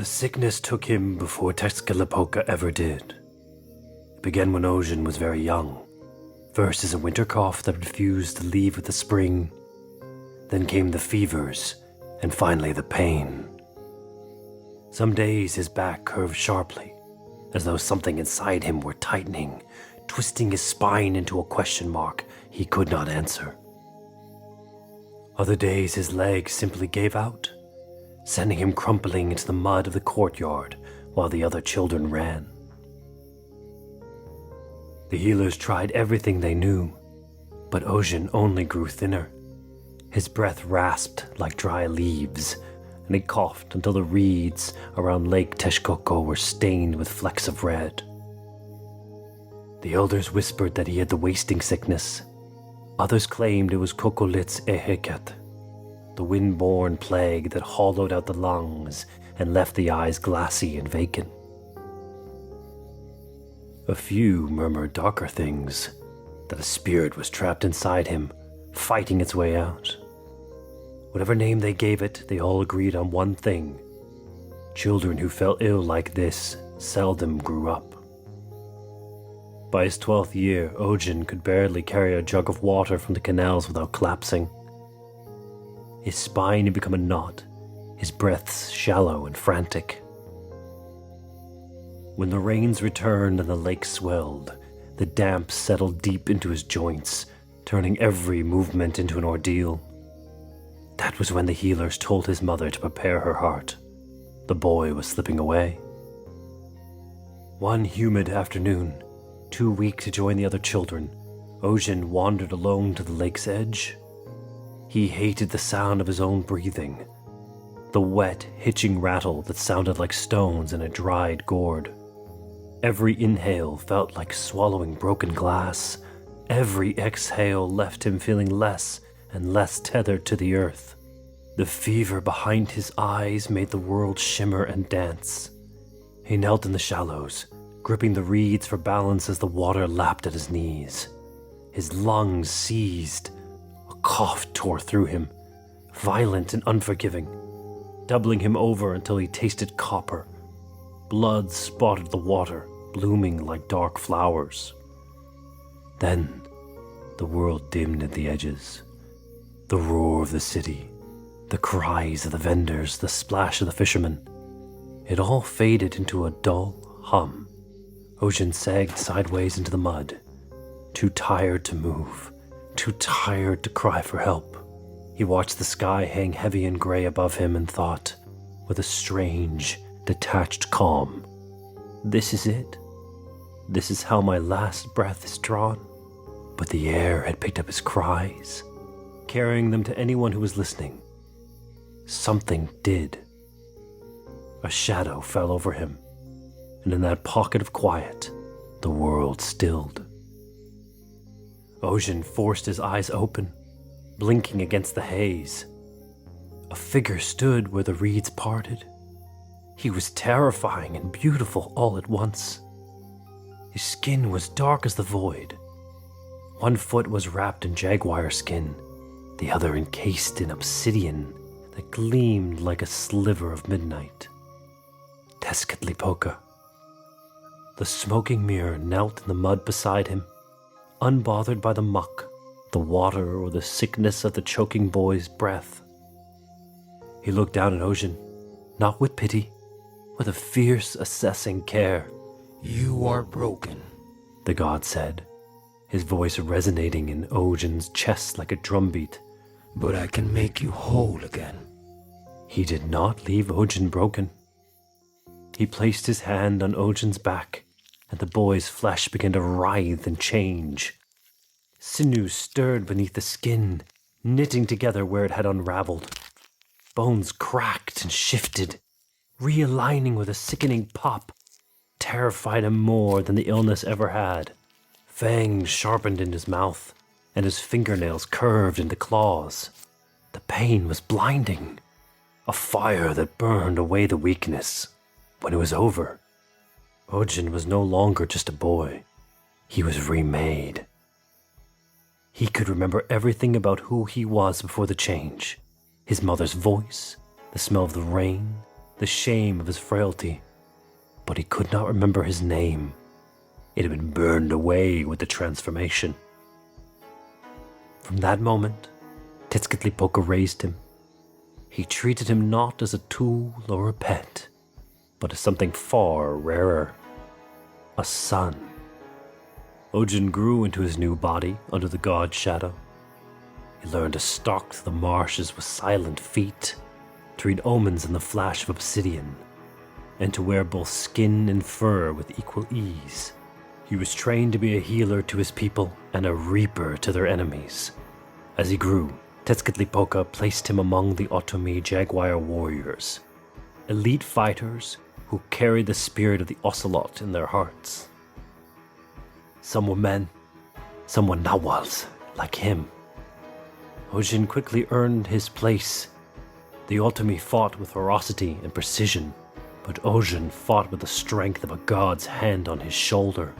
sickness took him before Tezcatlipoca ever did. It began when Ollin was very young. First as a winter cough that refused to leave with the spring. Then came the fevers, and finally the pain. Some days his back curved sharply, as though something inside him were tightening, twisting his spine into a question mark he could not answer. Other days his legs simply gave out, sending him crumpling into the mud of the courtyard while the other children ran. The healers tried everything they knew, but Ollin only grew thinner. His breath rasped like dry leaves, and he coughed until the reeds around Lake Texcoco were stained with flecks of red. The elders whispered that he had the wasting sickness. Others claimed it was Cocolit's ehecat, the wind-borne plague that hollowed out the lungs and left the eyes glassy and vacant. A few murmured darker things, that a spirit was trapped inside him, fighting its way out. Whatever name they gave it, they all agreed on one thing. Children who fell ill like this seldom grew up. By his 12th year, Ollin could barely carry a jug of water from the canals without collapsing. His spine had become a knot, his breaths shallow and frantic. When the rains returned and the lake swelled, the damp settled deep into his joints, turning every movement into an ordeal. That was when the healers told his mother to prepare her heart. The boy was slipping away. One humid afternoon, too weak to join the other children, Ollin wandered alone to the lake's edge. He hated the sound of his own breathing, the wet, hitching rattle that sounded like stones in a dried gourd. Every inhale felt like swallowing broken glass. Every exhale left him feeling less and less tethered to the earth. The fever behind his eyes made the world shimmer and dance. He knelt in the shallows, gripping the reeds for balance as the water lapped at his knees. His lungs seized. A cough tore through him, violent and unforgiving, doubling him over until he tasted copper. Blood spotted the water, blooming like dark flowers. Then, the world dimmed at the edges. The roar of the city, the cries of the vendors, the splash of the fishermen. It all faded into a dull hum. Ollin sagged sideways into the mud, too tired to move, too tired to cry for help. He watched the sky hang heavy and gray above him and thought, with a strange, detached calm, this is it. This is how my last breath is drawn. But the air had picked up his cries, carrying them to anyone who was listening. Something did. A shadow fell over him, and in that pocket of quiet, the world stilled. Ollin forced his eyes open, blinking against the haze. A figure stood where the reeds parted. He was terrifying and beautiful all at once. His skin was dark as the void. One foot was wrapped in jaguar skin, the other encased in obsidian that gleamed like a sliver of midnight. Tezcatlipoca. The smoking mirror knelt in the mud beside him, unbothered by the muck, the water, or the sickness of the choking boy's breath. He looked down at Ollin, not with pity, with a fierce, assessing care. You are broken, the god said, his voice resonating in Ollin's chest like a drumbeat. But I can make you whole again. He did not leave Ollin broken. He placed his hand on Ollin's back, and the boy's flesh began to writhe and change. Sinews stirred beneath the skin, knitting together where it had unraveled. Bones cracked and shifted, realigning with a sickening pop, terrified him more than the illness ever had. Fangs sharpened in his mouth, and his fingernails curved into claws. The pain was blinding, a fire that burned away the weakness. When it was over, Ollin was no longer just a boy. He was remade. He could remember everything about who he was before the change. His mother's voice, the smell of the rain, the shame of his frailty, but he could not remember his name. It had been burned away with the transformation. From that moment, Tezcatlipoca raised him. He treated him not as a tool or a pet, but as something far rarer, a son. Ollin grew into his new body under the god's shadow. He learned to stalk the marshes with silent feet, to read omens in the flash of obsidian, and to wear both skin and fur with equal ease. He was trained to be a healer to his people and a reaper to their enemies. As he grew, Tezcatlipoca placed him among the Otomí jaguar warriors, elite fighters who carried the spirit of the ocelot in their hearts. Some were men, some were Nahuals, like him. Ollin quickly earned his place. The Otomí fought with ferocity and precision, but Ollin fought with the strength of a god's hand on his shoulder.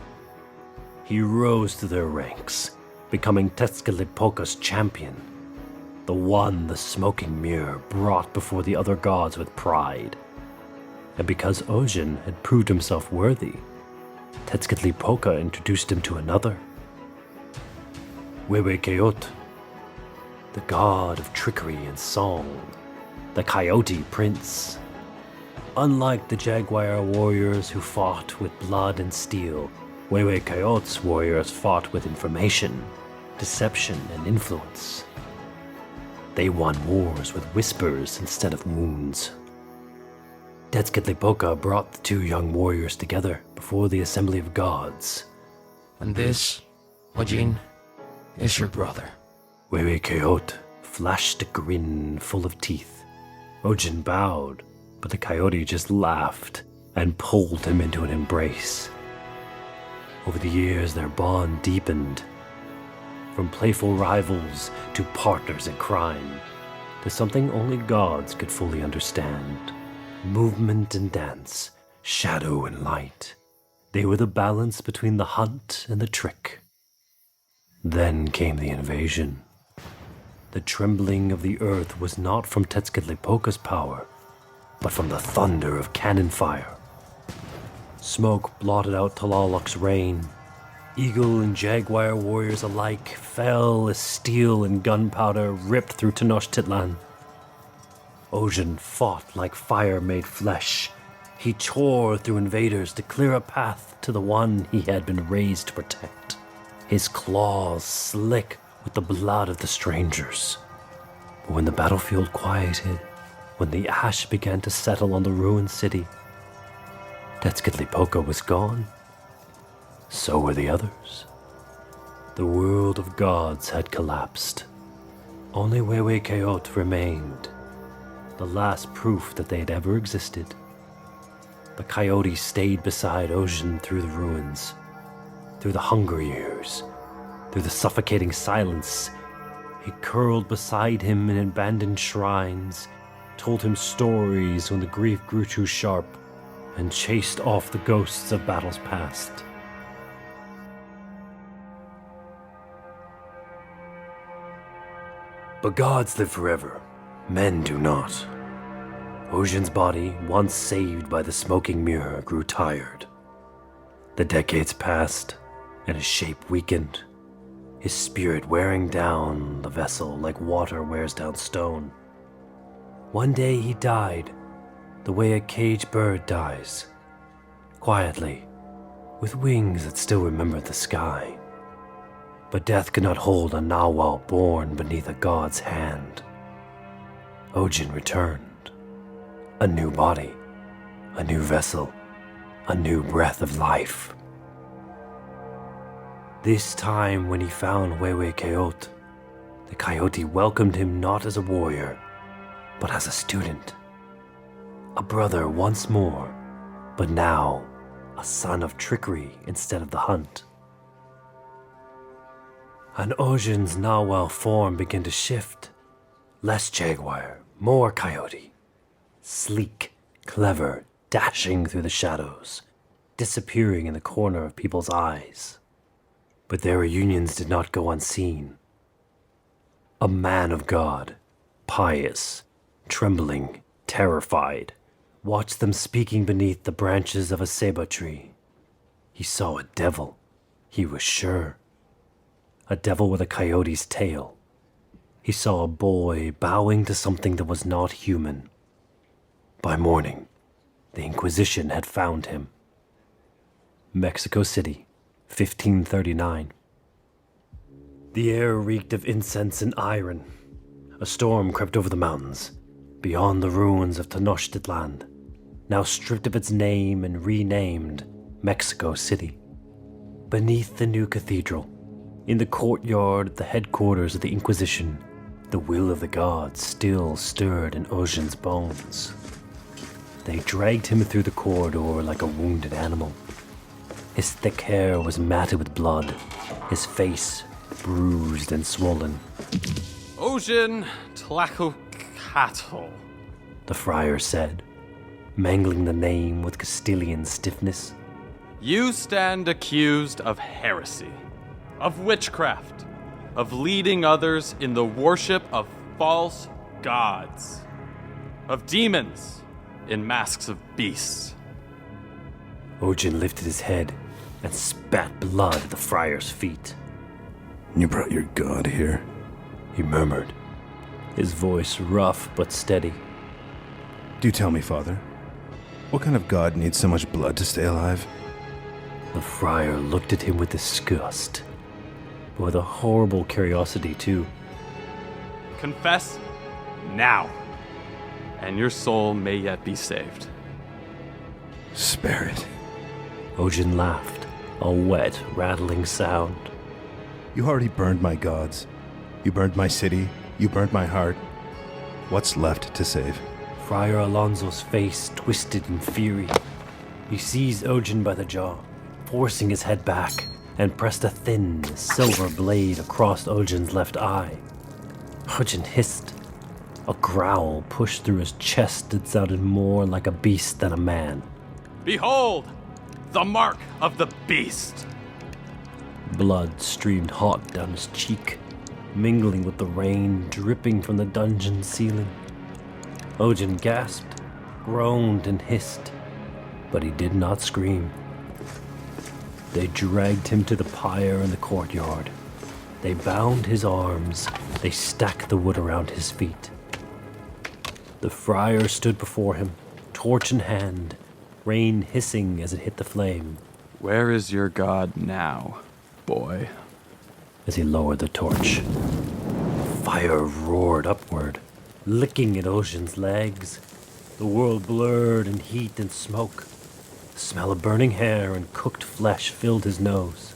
He rose to their ranks, becoming Tezcatlipoca's champion, the one the smoking mirror brought before the other gods with pride. And because Ollin had proved himself worthy, Tezcatlipoca introduced him to another, Huehuecoyotl, the god of trickery and song, the Coyote Prince. Unlike the jaguar warriors who fought with blood and steel, Huehuecoyotl's warriors fought with information, deception, and influence. They won wars with whispers instead of wounds. Tezcatlipoca brought the two young warriors together before the assembly of gods. And this, Ollin, is your brother. Huehuecoyotl flashed a grin full of teeth. Ollin bowed, but the coyote just laughed and pulled him into an embrace. Over the years, their bond deepened. From playful rivals to partners in crime, to something only gods could fully understand. Movement and dance, shadow and light. They were the balance between the hunt and the trick. Then came the invasion. The trembling of the earth was not from Tezcatlipoca's power, but from the thunder of cannon fire. Smoke blotted out Tlaloc's reign. Eagle and jaguar warriors alike fell as steel and gunpowder ripped through Tenōchtitlān. Ollin fought like fire made flesh. He tore through invaders to clear a path to the one he had been raised to protect. His claws slick with the blood of the strangers. But when the battlefield quieted, when the ash began to settle on the ruined city, Tezcatlipoca was gone. So were the others. The world of gods had collapsed. Only Huehuecoyotl remained, the last proof that they had ever existed. The coyote stayed beside Ollin through the ruins, through the hunger years, through the suffocating silence. He curled beside him in abandoned shrines, told him stories when the grief grew too sharp, and chased off the ghosts of battles past. But gods live forever, men do not. Ollin's body, once saved by the smoking mirror, grew tired. The decades passed, and his shape weakened, his spirit wearing down the vessel like water wears down stone. One day he died, the way a caged bird dies, quietly, with wings that still remembered the sky. But death could not hold a Nahual born beneath a god's hand. Ollin returned. A new body, a new vessel, a new breath of life. This time when he found Huehuecoyotl, the coyote welcomed him not as a warrior, but as a student. A brother once more, but now a son of trickery instead of the hunt. And Ollin's Nahual form began to shift. Less jaguar, more coyote. Sleek, clever, dashing through the shadows, disappearing in the corner of people's eyes. But their reunions did not go unseen. A man of God, pious, trembling, terrified, watched them speaking beneath the branches of a ceiba tree. He saw a devil, he was sure. A devil with a coyote's tail. He saw a boy bowing to something that was not human. By morning, the Inquisition had found him. Mexico City, 1539. The air reeked of incense and iron. A storm crept over the mountains, beyond the ruins of Tenōchtitlān, now stripped of its name and renamed Mexico City. Beneath the new cathedral, in the courtyard at the headquarters of the Inquisition, the will of the gods still stirred in Ollin's bones. They dragged him through the corridor like a wounded animal. His thick hair was matted with blood, his face bruised and swollen. Tezcatlipoca, the friar said, mangling the name with Castilian stiffness. you stand accused of heresy, of witchcraft, of leading others in the worship of false gods, of demons in masks of beasts. Ollin lifted his head and spat blood at the friar's feet. You brought your god here? He murmured, his voice rough but steady. Do tell me, Father, what kind of god needs so much blood to stay alive? The friar looked at him with disgust, but with a horrible curiosity too. Confess now, and your soul may yet be saved. Spare it. Ollin laughed, a wet, rattling sound. You already burned my gods. You burned my city. You burned my heart. What's left to save? Friar Alonso's face twisted in fury. He seized Ollin by the jaw, forcing his head back, and pressed a thin, silver blade across Ollin's left eye. Ollin hissed. A growl pushed through his chest that sounded more like a beast than a man. Behold, the mark of the beast! Blood streamed hot down his cheek, mingling with the rain dripping from the dungeon ceiling. Ollin gasped, groaned, and hissed, but he did not scream. They dragged him to the pyre in the courtyard. They bound his arms. They stacked the wood around his feet. The friar stood before him, torch in hand, rain hissing as it hit the flame. Where is your god now, boy? As he lowered the torch, fire roared upward, licking at Ollin's legs. The world blurred in heat and smoke. The smell of burning hair and cooked flesh filled his nose.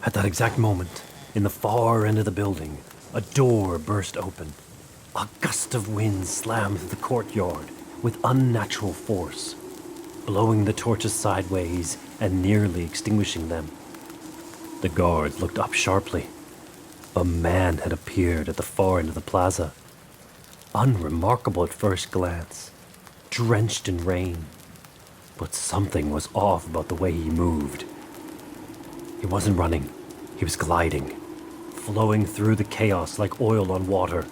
At that exact moment, in the far end of the building, a door burst open. A gust of wind slammed through the courtyard with unnatural force, blowing the torches sideways and nearly extinguishing them. The guards looked up sharply. A man had appeared at the far end of the plaza. Unremarkable at first glance, drenched in rain. But something was off about the way he moved. He wasn't running. He was gliding, flowing through the chaos like oil on water.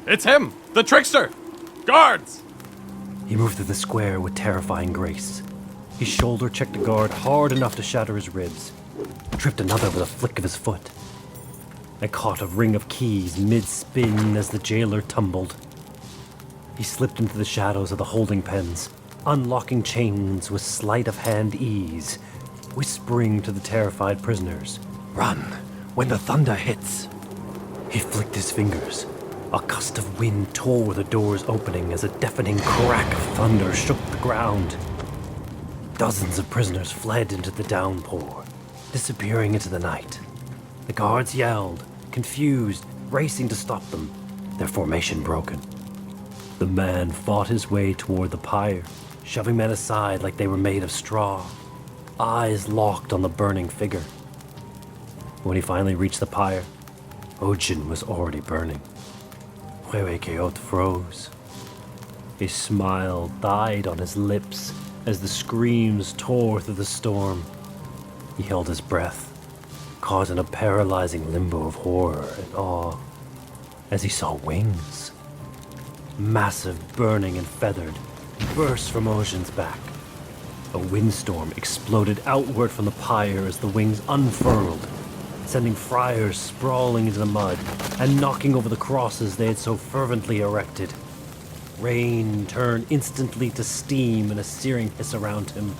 It's him, the trickster! Guards! He moved through the square with terrifying grace. He shoulder-checked a guard hard enough to shatter his ribs, tripped another with a flick of his foot. I caught a ring of keys mid-spin as the jailer tumbled. He slipped into the shadows of the holding pens, unlocking chains with sleight-of-hand ease, whispering to the terrified prisoners, "Run when the thunder hits." He flicked his fingers. A gust of wind tore the doors opening as a deafening crack of thunder shook the ground. Dozens of prisoners fled into the downpour, disappearing into the night. The guards yelled, confused, racing to stop them, their formation broken. The man fought his way toward the pyre, shoving men aside like they were made of straw, eyes locked on the burning figure. When he finally reached the pyre, Ollin was already burning. Huehuecoyotl froze. A smile died on his lips as the screams tore through the storm. He held his breath, caught in a paralyzing limbo of horror and awe, as he saw wings. Massive, burning, and feathered, burst from Ocean's back. A windstorm exploded outward from the pyre as the wings unfurled, sending friars sprawling into the mud and knocking over the crosses they had so fervently erected. Rain turned instantly to steam and a searing hiss around him,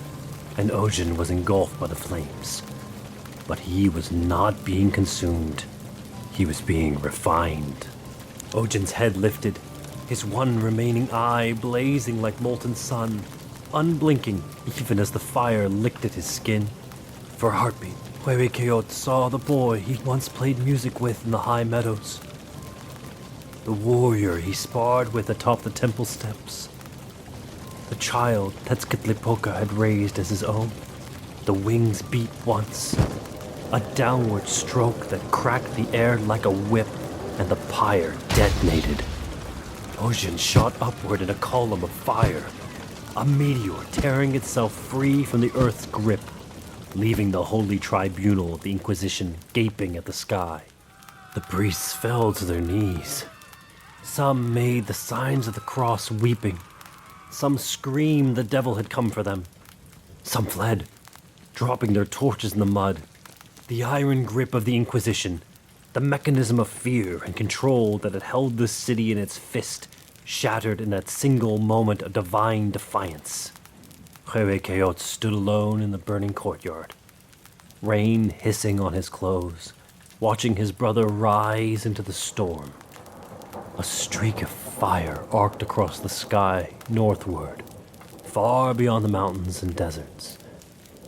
and Ocean was engulfed by the flames. But he was not being consumed. He was being refined. Ocean's head lifted, his one remaining eye blazing like molten sun, unblinking even as the fire licked at his skin. For a heartbeat, Huehuecoyotl saw the boy he'd once played music with in the high meadows. The warrior he sparred with atop the temple steps. The child Tezcatlipoca had raised as his own. The wings beat once. A downward stroke that cracked the air like a whip, and the pyre detonated. Ocean shot upward in a column of fire, a meteor tearing itself free from the earth's grip, leaving the holy tribunal of the Inquisition gaping at the sky. The priests fell to their knees. Some made the signs of the cross weeping. Some screamed the devil had come for them. Some fled, dropping their torches in the mud. The iron grip of the Inquisition, the mechanism of fear and control that had held this city in its fist, shattered in that single moment of divine defiance. Huehuecoyotl stood alone in the burning courtyard, rain hissing on his clothes, watching his brother rise into the storm. A streak of fire arced across the sky northward, far beyond the mountains and deserts,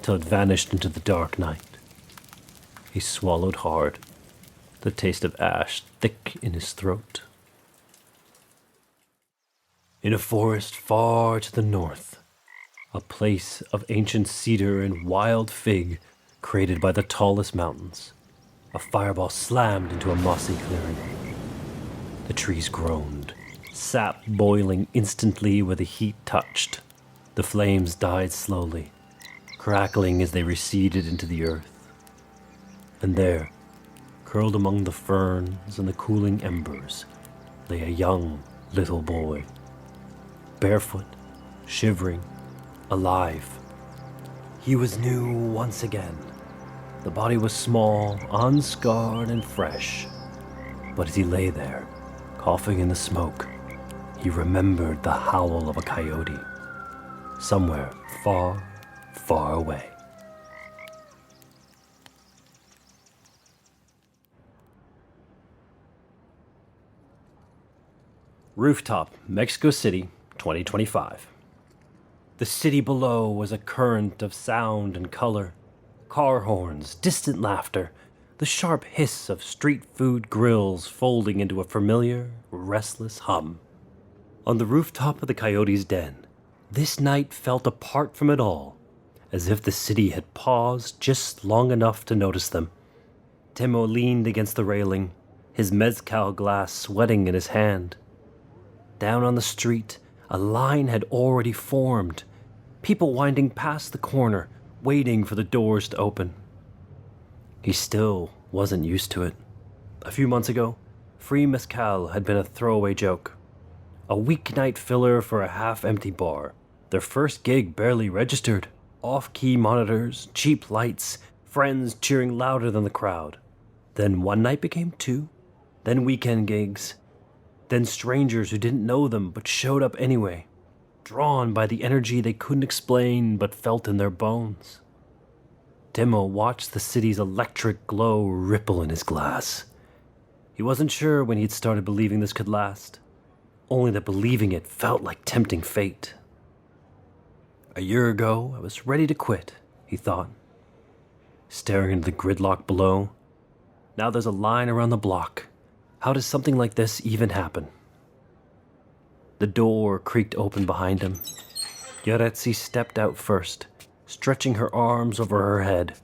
till it vanished into the dark night. He swallowed hard, the taste of ash thick in his throat. In a forest far to the north, a place of ancient cedar and wild fig created by the tallest mountains, a fireball slammed into a mossy clearing. The trees groaned, sap boiling instantly where the heat touched. The flames died slowly, crackling as they receded into the earth. And there, curled among the ferns and the cooling embers, lay a young little boy. Barefoot, shivering, alive. He was new once again. The body was small, unscarred and fresh. But as he lay there, coughing in the smoke, he remembered the howl of a coyote, somewhere far, far away. Rooftop, Mexico City, 2025. The city below was a current of sound and color. Car horns, distant laughter, the sharp hiss of street food grills folding into a familiar, restless hum. On the rooftop of the coyote's den, this night felt apart from it all, as if the city had paused just long enough to notice them. Temo leaned against the railing, his mezcal glass sweating in his hand. Down on the street, a line had already formed, people winding past the corner, waiting for the doors to open. He still wasn't used to it. A few months ago, free mezcal had been a throwaway joke. A weeknight filler for a half-empty bar. Their first gig barely registered. Off-key monitors, cheap lights, friends cheering louder than the crowd. Then one night became two, then weekend gigs. Then strangers who didn't know them but showed up anyway, drawn by the energy they couldn't explain but felt in their bones. Temo watched the city's electric glow ripple in his glass. He wasn't sure when he'd started believing this could last, only that believing it felt like tempting fate. A year ago, I was ready to quit, he thought, staring into the gridlock below. Now there's a line around the block. How does something like this even happen? The door creaked open behind him. Yaretsi stepped out first, stretching her arms over her head.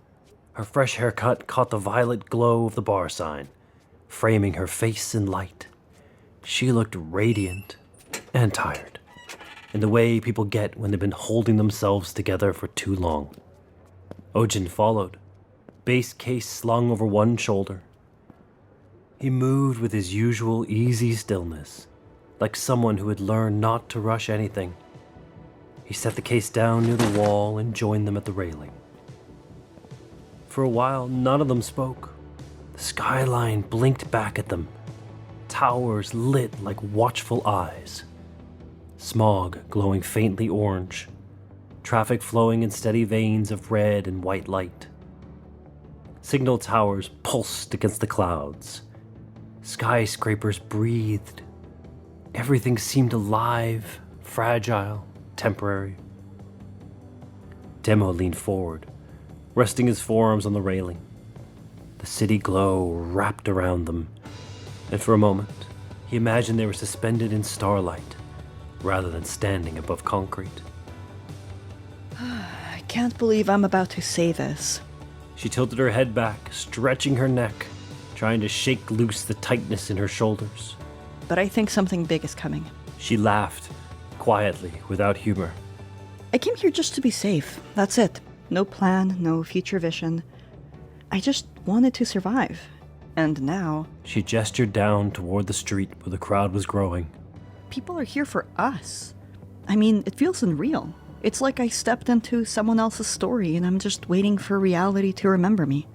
Her fresh haircut caught the violet glow of the bar sign, framing her face in light. She looked radiant and tired, in the way people get when they've been holding themselves together for too long. Ojin followed, bass case slung over one shoulder. He moved with his usual easy stillness, like someone who had learned not to rush anything. He set the case down near the wall and joined them at the railing. For a while, none of them spoke. The skyline blinked back at them. Towers lit like watchful eyes. Smog glowing faintly orange. Traffic flowing in steady veins of red and white light. Signal towers pulsed against the clouds. Skyscrapers breathed. Everything seemed alive, fragile, temporary. Tenō leaned forward, resting his forearms on the railing. The city glow wrapped around them, and for a moment, he imagined they were suspended in starlight, rather than standing above concrete. I can't believe I'm about to say this. She tilted her head back, stretching her neck, trying to shake loose the tightness in her shoulders. But I think something big is coming. She laughed, quietly, without humor. I came here just to be safe. That's it. No plan, no future vision. I just wanted to survive. And now... She gestured down toward the street where the crowd was growing. People are here for us. I mean, it feels unreal. It's like I stepped into someone else's story and I'm just waiting for reality to remember me.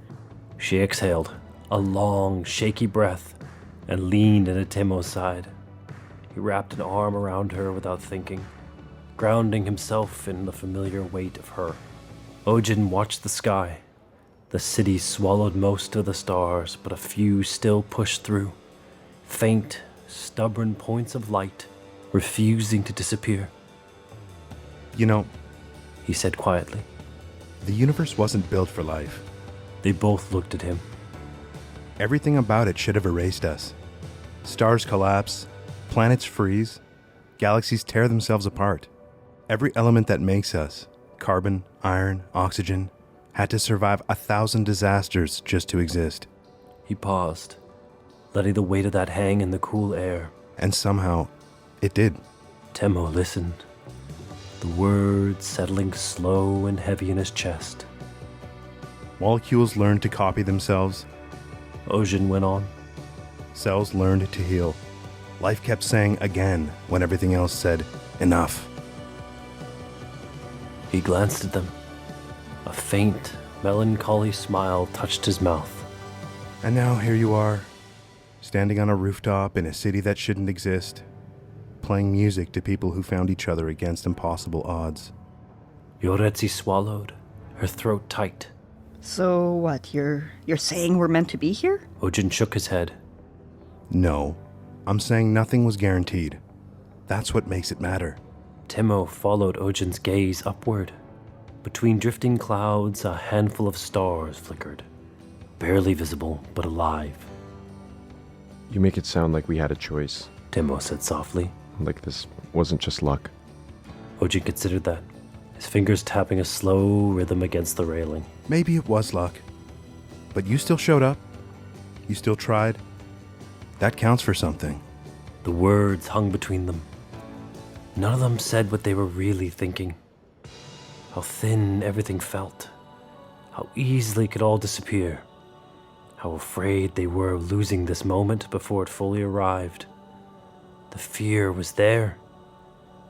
She exhaled, a long, shaky breath, and leaned into Tenō's side. He wrapped an arm around her without thinking, grounding himself in the familiar weight of her. Ojin watched the sky. The city swallowed most of the stars, but a few still pushed through. Faint, stubborn points of light, refusing to disappear. You know, He said quietly. the universe wasn't built for life. They both looked at him. Everything about it should have erased us. Stars collapse, planets freeze, galaxies tear themselves apart. Every element that makes us, carbon, iron, oxygen, had to survive 1,000 disasters just to exist. He paused, letting the weight of that hang in the cool air. And somehow, it did. Tenō listened, the words settling slow and heavy in his chest. Molecules learned to copy themselves. Ojin went on. Cells learned to heal. Life kept saying again when everything else said, enough. He glanced at them. A faint, melancholy smile touched his mouth. And now here you are, standing on a rooftop in a city that shouldn't exist, playing music to people who found each other against impossible odds. Yoretsi swallowed, her throat tight. So what, you're saying we're meant to be here? Ojin shook his head. No, I'm saying nothing was guaranteed. That's what makes it matter. Tenō followed Ojin's gaze upward. Between drifting clouds, a handful of stars flickered. Barely visible, but alive. You make it sound like we had a choice. Tenō said softly. Like this wasn't just luck. Ojin considered that, his fingers tapping a slow rhythm against the railing. Maybe it was luck. But you still showed up. You still tried. That counts for something. The words hung between them. None of them said what they were really thinking. How thin everything felt. How easily it could all disappear. How afraid they were of losing this moment before it fully arrived. The fear was there.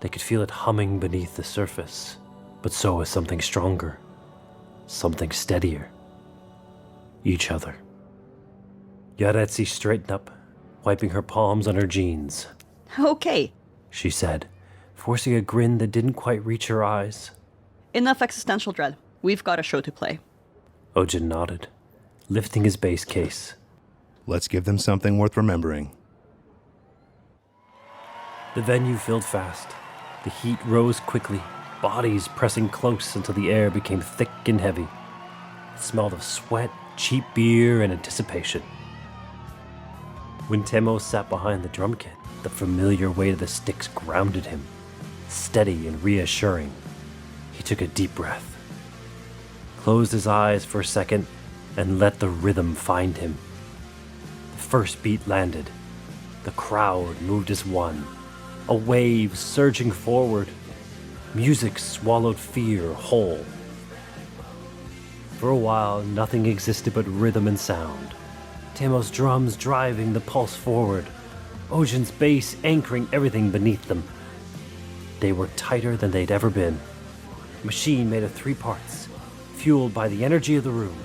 They could feel it humming beneath the surface. But so was something stronger. Something steadier. Each other. Yoretsi straightened up, wiping her palms on her jeans. Okay, She said, forcing a grin that didn't quite reach her eyes. enough existential dread. We've got a show to play. Ojin nodded, lifting his bass case. Let's give them something worth remembering. The venue filled fast. The heat rose quickly, bodies pressing close until the air became thick and heavy. It smelled of sweat, cheap beer, and anticipation. When Tenō sat behind the drum kit, the familiar weight of the sticks grounded him, steady and reassuring. He took a deep breath, closed his eyes for a second, and let the rhythm find him. The first beat landed. The crowd moved as one, a wave surging forward. Music swallowed fear whole. For a while, nothing existed but rhythm and sound. Tenō's drums driving the pulse forward, Ojin's bass anchoring everything beneath them. they were tighter than they'd ever been. A machine made of 3 parts, fueled by the energy of the room.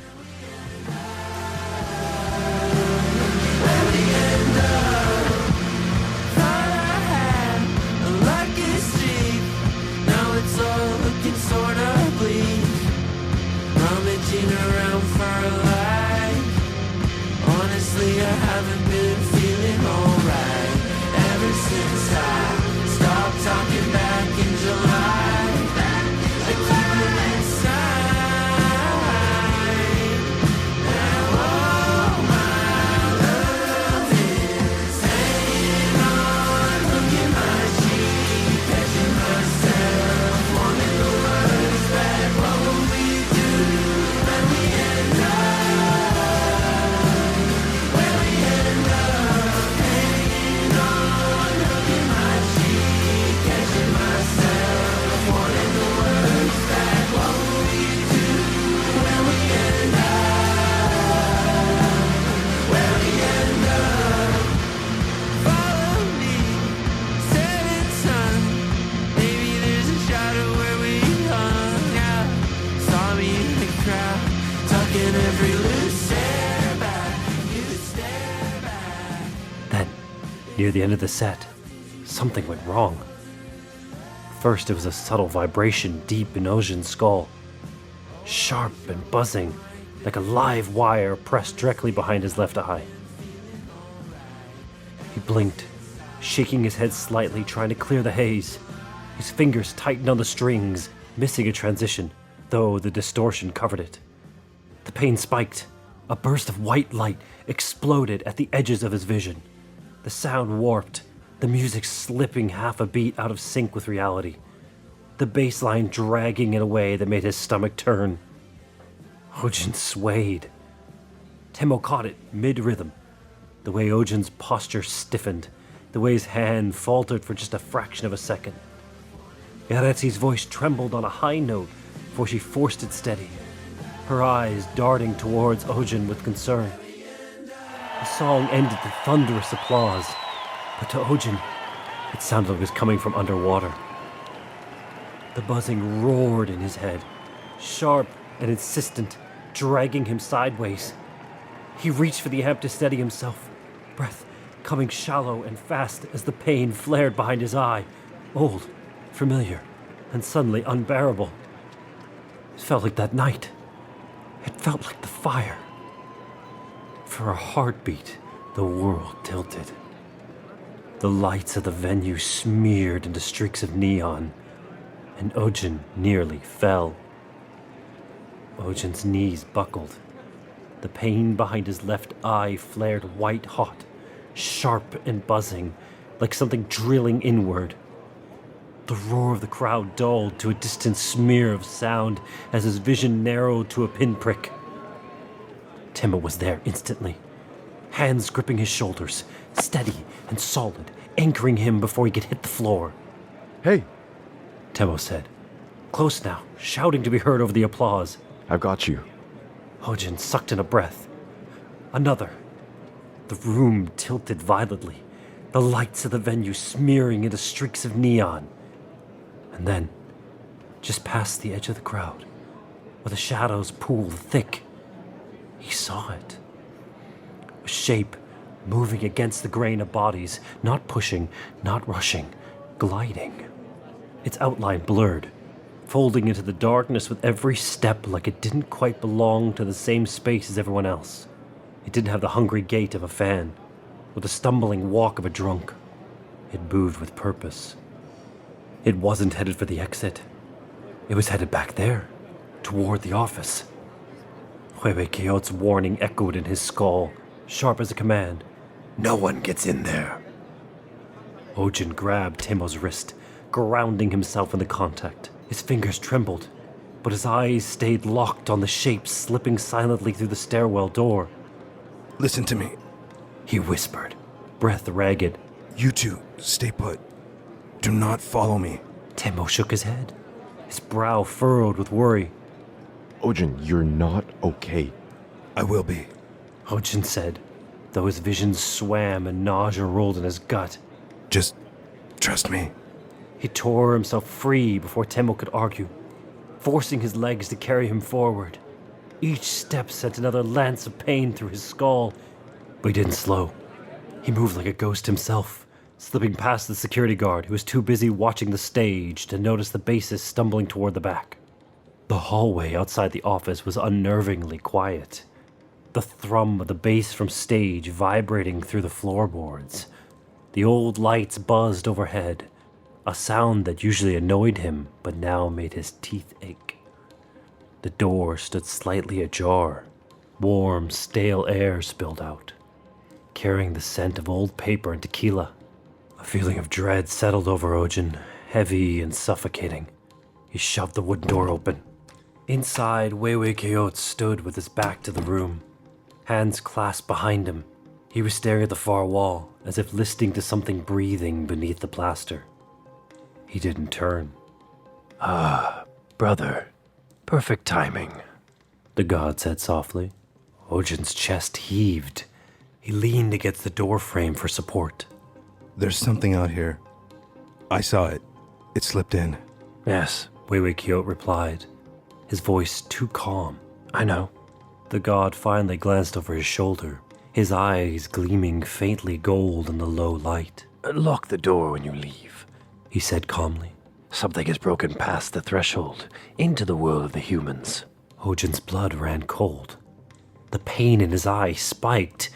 Near the end of the set, something went wrong. First, it was a subtle vibration deep in Ojin's skull, sharp and buzzing, like a live wire pressed directly behind his left eye. He blinked, shaking his head slightly, trying to clear the haze. His fingers tightened on the strings, missing a transition, though the distortion covered it. The pain spiked. A burst of white light exploded at the edges of his vision. The sound warped, the music slipping half a beat out of sync with reality. The bass line dragging in a way that made his stomach turn. Ojin swayed. Tenō caught it mid-rhythm. The way Ojin's posture stiffened, the way his hand faltered for just a fraction of a second. Heresy's voice trembled on a high note before she forced it steady, her eyes darting towards Ojin with concern. The song ended with thunderous applause, but to Ojin, it sounded like it was coming from underwater. The buzzing roared in his head, sharp and insistent, dragging him sideways. He reached for the amp to steady himself, breath coming shallow and fast as the pain flared behind his eye, old, familiar, and suddenly unbearable. It felt like that night. It felt like the fire. For a heartbeat, the world tilted. The lights of the venue smeared into streaks of neon, and Ojin nearly fell. Ojin's knees buckled. The pain behind his left eye flared white-hot, sharp and buzzing, like something drilling inward. The roar of the crowd dulled to a distant smear of sound as his vision narrowed to a pinprick. Tenō was there instantly, hands gripping his shoulders, steady and solid, anchoring him before he could hit the floor. Hey, Tenō said, close now, shouting to be heard over the applause. I've got you. Ojin sucked in a breath. Another. The room tilted violently, the lights of the venue smearing into streaks of neon. And then, just past the edge of the crowd, where the shadows pooled thick, he saw it. A shape moving against the grain of bodies, not pushing, not rushing, gliding. Its outline blurred, folding into the darkness with every step like it didn't quite belong to the same space as everyone else. It didn't have the hungry gait of a fan, or the stumbling walk of a drunk. It moved with purpose. It wasn't headed for the exit. It was headed back there, toward the office. Huehuecoyotl's warning echoed in his skull, sharp as a command. No one gets in there. Ojin grabbed Tenō's wrist, grounding himself in the contact. His fingers trembled, but his eyes stayed locked on the shape slipping silently through the stairwell door. Listen to me. He whispered, breath ragged. You two, stay put. Do not follow me. Tenō shook his head, his brow furrowed with worry. Ojin, you're not okay. I will be. Ojin said, though his vision swam and nausea rolled in his gut. Just trust me. He tore himself free before Temo could argue, forcing his legs to carry him forward. Each step sent another lance of pain through his skull, but he didn't slow. He moved like a ghost himself, slipping past the security guard who was too busy watching the stage to notice the bassist stumbling toward the back. The hallway outside the office was unnervingly quiet, the thrum of the bass from stage vibrating through the floorboards. The old lights buzzed overhead, a sound that usually annoyed him but now made his teeth ache. The door stood slightly ajar. Warm, stale air spilled out, carrying the scent of old paper and tequila. A feeling of dread settled over Ojin, heavy and suffocating. He shoved the wooden door open. Inside, Huehuecoyotl stood with his back to the room, hands clasped behind him. He was staring at the far wall, as if listening to something breathing beneath the plaster. He didn't turn. Ah, brother. Perfect timing. The god said softly. Ojin's chest heaved. He leaned against the door frame for support. There's something out here. I saw it. It slipped in. Yes, Huehuecoyotl replied, his voice too calm. I know. The god finally glanced over his shoulder, his eyes gleaming faintly gold in the low light. Lock the door when you leave, he said calmly. Something has broken past the threshold into the world of the humans. Ojin's blood ran cold. The pain in his eye spiked,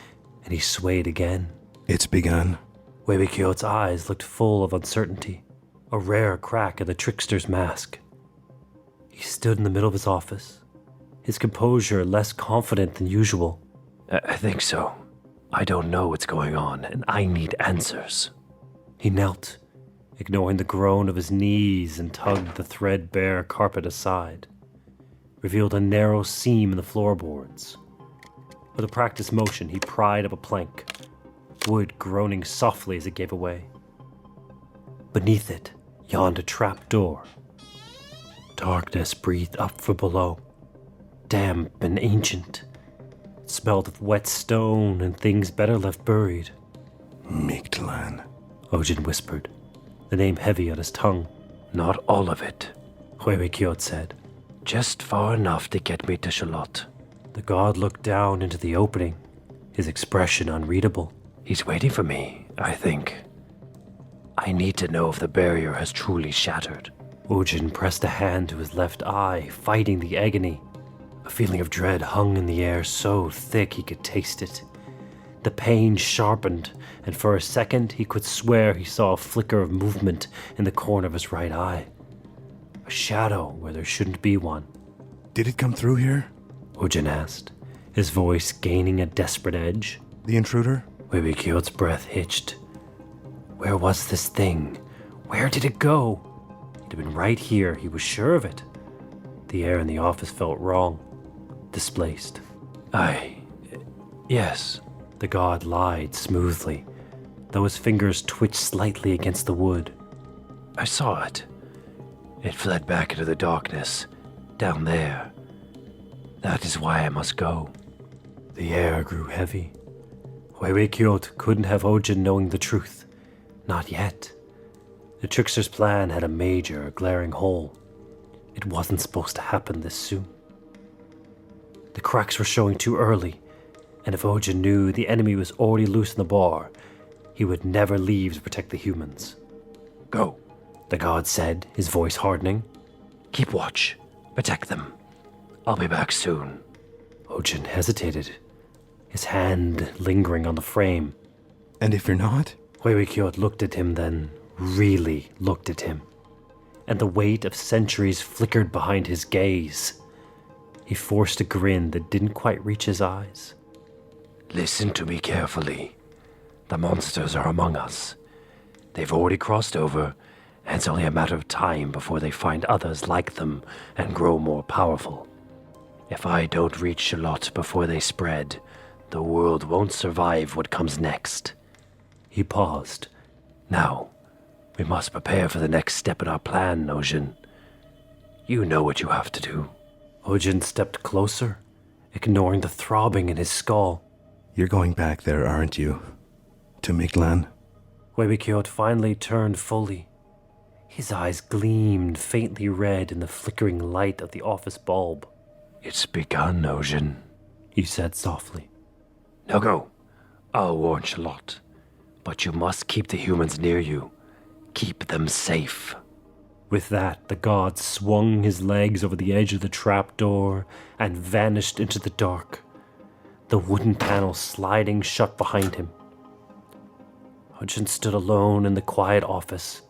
and he swayed again. It's begun. Huehuecoyotl's eyes looked full of uncertainty, a rare crack in the trickster's mask. He stood in the middle of his office, his composure less confident than usual. I think so. I don't know what's going on, and I need answers. He knelt, ignoring the groan of his knees, and tugged the threadbare carpet aside, revealed a narrow seam in the floorboards. With a practiced motion, he pried up a plank, wood groaning softly as it gave away. Beneath it yawned a trap door. Darkness breathed up from below, damp and ancient. It smelled of wet stone and things better left buried. Tezcatlipoca, Ojin whispered, the name heavy on his tongue. Not all of it. Huehuecoyotl said. Just far enough to get me to Charlotte. The god looked down into the opening, his expression unreadable. He's waiting for me, I think. I need to know if the barrier has truly shattered. Ojin pressed a hand to his left eye, fighting the agony. A feeling of dread hung in the air so thick he could taste it. The pain sharpened, and for a second he could swear he saw a flicker of movement in the corner of his right eye. A shadow where there shouldn't be one. Did it come through here? Ojin asked, his voice gaining a desperate edge. The intruder? Huehuecoyotl's breath hitched. Where was this thing? Where did it go? It had been right here, he was sure of it. The air in the office felt wrong, displaced. Yes. The god lied smoothly, though his fingers twitched slightly against the wood. I saw it. It fled back into the darkness, down there. That is why I must go. The air grew heavy. Huehuecoyotl couldn't have Ojin knowing the truth. Not yet. The trickster's plan had a major, glaring hole. It wasn't supposed to happen this soon. The cracks were showing too early, and if Ojin knew the enemy was already loose in the bar, he would never leave to protect the humans. Go, the god said, his voice hardening. Keep watch. Protect them. I'll be back soon. Ojin hesitated, his hand lingering on the frame. And if you're not? Huehuecoyotl looked at him then, really looked at him, and the weight of centuries flickered behind his gaze. He forced a grin that didn't quite reach his eyes. Listen to me carefully. The monsters are among us. They've already crossed over, and it's only a matter of time before they find others like them and grow more powerful. If I don't reach Charlotte before they spread, the world won't survive what comes next. He paused. Now, we must prepare for the next step in our plan, Ojin. You know what you have to do. Ojin stepped closer, ignoring the throbbing in his skull. You're going back there, aren't you? To Tezcatlipoca? Huehuecoyotl finally turned fully. His eyes gleamed faintly red in the flickering light of the office bulb. It's begun, Ollin, He said softly. Now go. I'll warn Charlotte. But you must keep the humans near you. Keep them safe. With that, the god swung his legs over the edge of the trapdoor and vanished into the dark, the wooden panel sliding shut behind him. Ollin stood alone in the quiet office.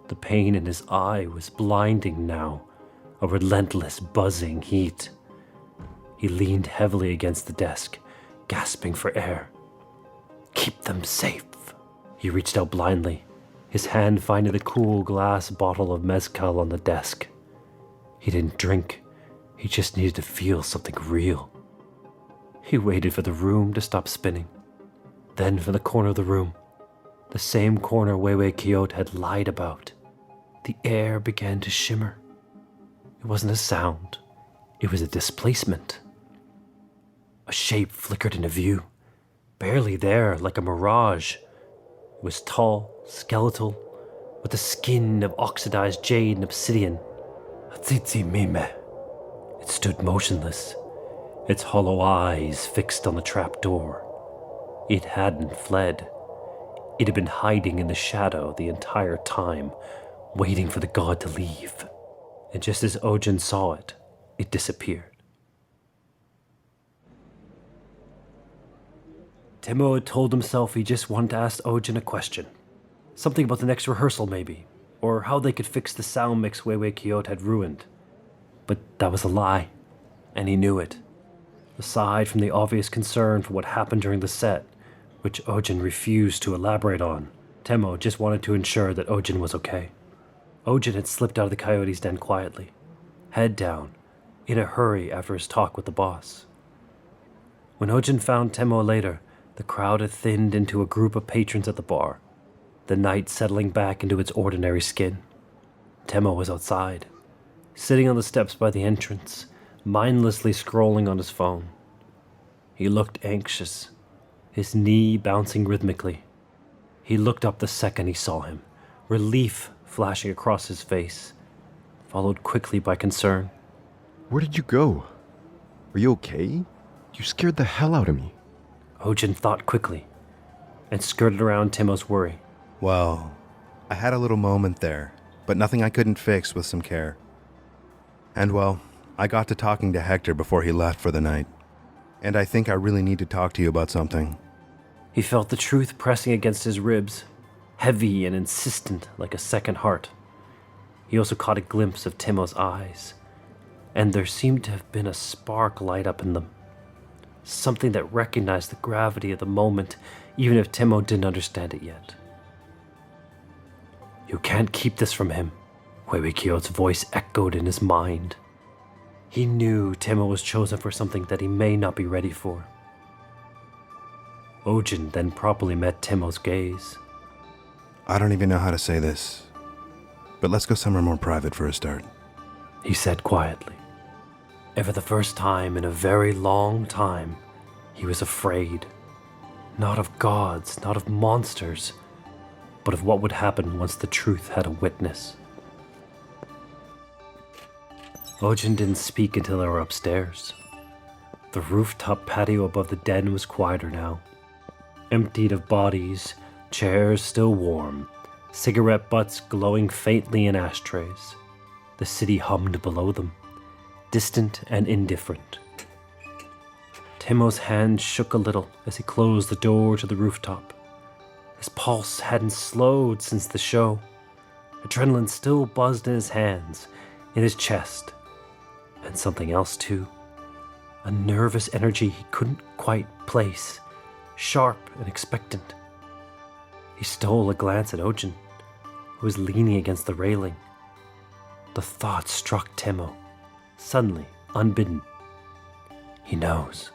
The pain in his eye was blinding now, a relentless buzzing heat. He leaned heavily against the desk, gasping for air. Keep them safe. He reached out blindly, his hand finding the cool glass bottle of mezcal on the desk. He didn't drink, he just needed to feel something real. He waited for the room to stop spinning. Then from the corner of the room, the same corner Huehuecoyotl had lied about, the air began to shimmer. It wasn't a sound, it was a displacement. A shape flickered into view, barely there, like a mirage. It was tall, skeletal, with the skin of oxidized jade and obsidian. Mime. It stood motionless, its hollow eyes fixed on the trap door. It hadn't fled. It had been hiding in the shadow the entire time, waiting for the god to leave. And just as Ollin saw it, it disappeared. Tenō had told himself he just wanted to ask Ollin a question. Something about the next rehearsal, maybe, or how they could fix the sound mix Huehuecoyotl had ruined. But that was a lie, and he knew it. Aside from the obvious concern for what happened during the set, which Ollin refused to elaborate on, Tenō just wanted to ensure that Ollin was okay. Ollin had slipped out of the coyote's den quietly, head down, in a hurry after his talk with the boss. When Ollin found Tenō later, the crowd had thinned into a group of patrons at the bar, the night settling back into its ordinary skin. Tenō was outside, sitting on the steps by the entrance, mindlessly scrolling on his phone. He looked anxious, his knee bouncing rhythmically. He looked up the second he saw him, relief flashing across his face, followed quickly by concern. Where did you go? Are you okay? You scared the hell out of me. Ollin thought quickly and skirted around Tenō's worry. Well, I had a little moment there, but nothing I couldn't fix with some care. And well, I got to talking to Hector before he left for the night. And I think I really need to talk to you about something. He felt the truth pressing against his ribs, heavy and insistent like a second heart. He also caught a glimpse of Tenō's eyes, and there seemed to have been a spark light up in them. Something that recognized the gravity of the moment, even if Tenō didn't understand it yet. You can't keep this from him, Huehuecoyotl's voice echoed in his mind. He knew Tenō was chosen for something that he may not be ready for. Ollin then properly met Tenō's gaze. I don't even know how to say this, but let's go somewhere more private for a start. He said quietly. And for the first time in a very long time, he was afraid. Not of gods, not of monsters, but of what would happen once the truth had a witness. Ollin didn't speak until they were upstairs. The rooftop patio above the den was quieter now, emptied of bodies, chairs still warm, cigarette butts glowing faintly in ashtrays. The city hummed below them, distant and indifferent. Tenō's hand shook a little as he closed the door to the rooftop. His pulse hadn't slowed since the show. Adrenaline still buzzed in his hands, in his chest. And something else too. A nervous energy he couldn't quite place, sharp and expectant. He stole a glance at Ollin, who was leaning against the railing. The thought struck Tenō, suddenly, unbidden. He knows.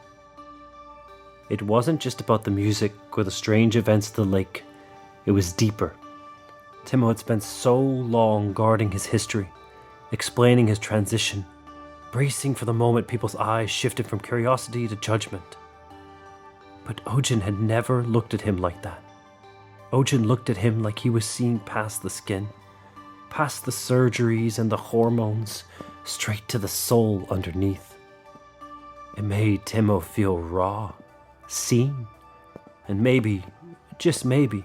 It wasn't just about the music or the strange events of the lake. It was deeper. Tenō had spent so long guarding his history, explaining his transition, bracing for the moment people's eyes shifted from curiosity to judgment. But Ollin had never looked at him like that. Ollin looked at him like he was seeing past the skin, past the surgeries and the hormones, straight to the soul underneath. It made Tenō feel raw, seen, and maybe, just maybe,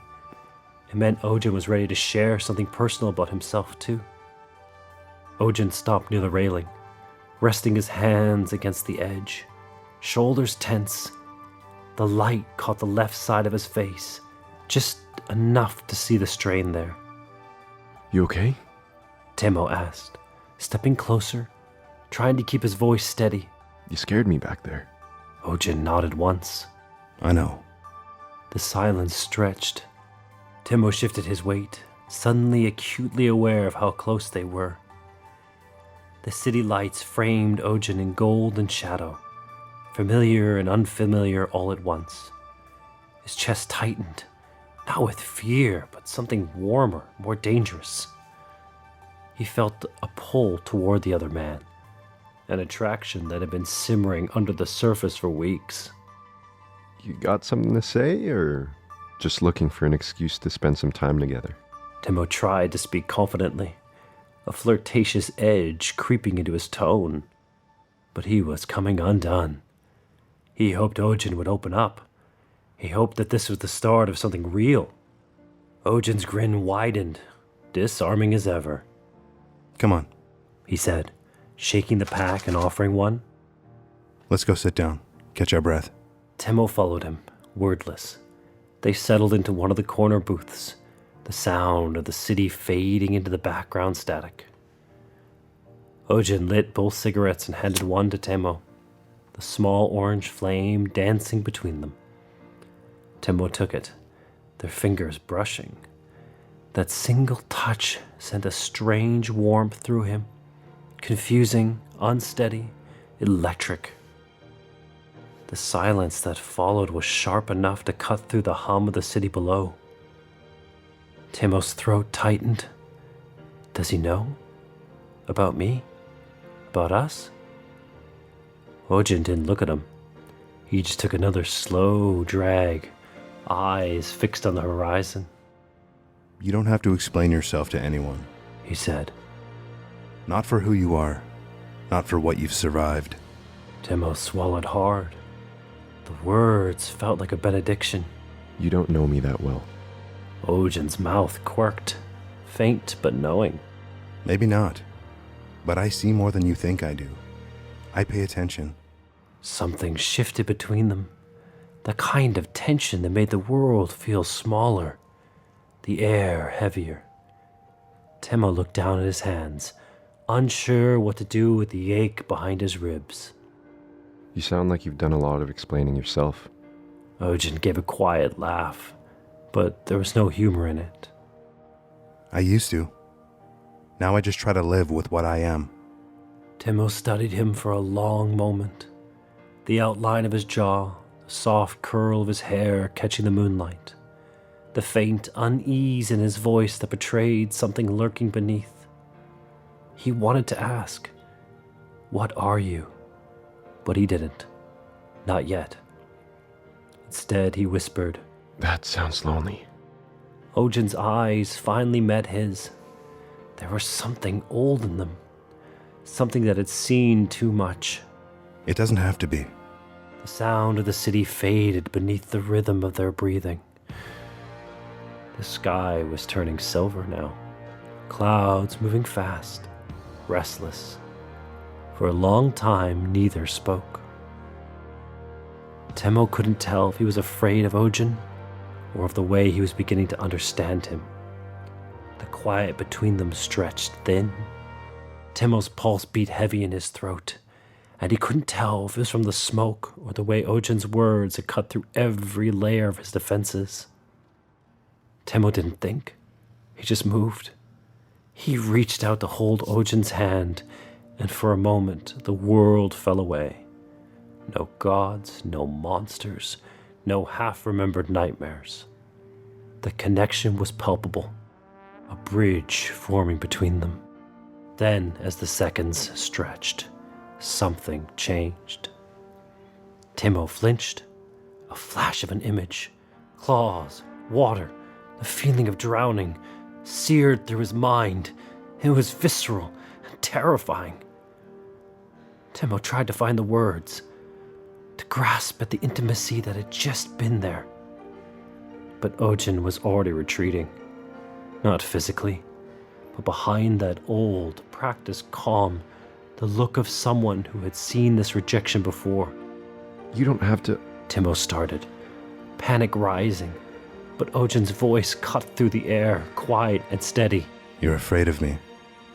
it meant Ojin was ready to share something personal about himself too. Ojin stopped near the railing, resting his hands against the edge, shoulders tense. The light caught the left side of his face, just enough to see the strain there. You okay? Tenō asked, stepping closer, trying to keep his voice steady. You scared me back there. Ojin nodded once. I know. The silence stretched. Tenō shifted his weight, suddenly acutely aware of how close they were. The city lights framed Ojin in gold and shadow, familiar and unfamiliar all at once. His chest tightened, not with fear, but something warmer, more dangerous. He felt a pull toward the other man, an attraction that had been simmering under the surface for weeks. You got something to say, or just looking for an excuse to spend some time together? Tenō tried to speak confidently, a flirtatious edge creeping into his tone. But he was coming undone. He hoped Ojin would open up. He hoped that this was the start of something real. Ojin's grin widened, disarming as ever. Come on, He said, shaking the pack and offering one. let's go sit down, catch our breath. Tenō followed him, wordless. They settled into one of the corner booths, the sound of the city fading into the background static. Ojin lit both cigarettes and handed one to Tenō, the small orange flame dancing between them. Tenō took it, their fingers brushing. That single touch sent a strange warmth through him, confusing, unsteady, electric. The silence that followed was sharp enough to cut through the hum of the city below. Tenō's throat tightened. Does he know? About me? About us? Ojin didn't look at him. He just took another slow drag, eyes fixed on the horizon. You don't have to explain yourself to anyone. He said. Not for who you are, not for what you've survived. Tenō swallowed hard. The words felt like a benediction. You don't know me that well. Ojin's mouth quirked, faint but knowing. Maybe not, but I see more than you think I do. I pay attention. Something shifted between them, the kind of tension that made the world feel smaller, the air heavier. Tenō looked down at his hands, unsure what to do with the ache behind his ribs. You sound like you've done a lot of explaining yourself. Ojin gave a quiet laugh, but there was no humor in it. I used to. Now I just try to live with what I am. Tenō studied him for a long moment, the outline of his jaw, the soft curl of his hair catching the moonlight, the faint unease in his voice that betrayed something lurking beneath. He wanted to ask, "What are you?" But he didn't. Not yet. Instead, he whispered. That sounds lonely. Ojin's eyes finally met his. There was something old in them. Something that had seen too much. It doesn't have to be. The sound of the city faded beneath the rhythm of their breathing. The sky was turning silver now. Clouds moving fast, restless. For a long time, neither spoke. Tenō couldn't tell if he was afraid of Ojin or of the way he was beginning to understand him. The quiet between them stretched thin. Tenō's pulse beat heavy in his throat, and he couldn't tell if it was from the smoke or the way Ojin's words had cut through every layer of his defenses. Tenō didn't think. He just moved. He reached out to hold Ojin's hand, and for a moment the world fell away. No gods, no monsters, no half-remembered nightmares. The connection was palpable, a bridge forming between them. Then, as the seconds stretched, something changed. Tenō flinched. A flash of an image. Claws, water, the feeling of drowning, seared through his mind, It was visceral and terrifying. Tenō tried to find the words, to grasp at the intimacy that had just been there. But Ojin was already retreating. Not physically, but behind that old, practiced calm, the look of someone who had seen this rejection before. You don't have to... Tenō started, panic rising, but Ojin's voice cut through the air, quiet and steady. You're afraid of me.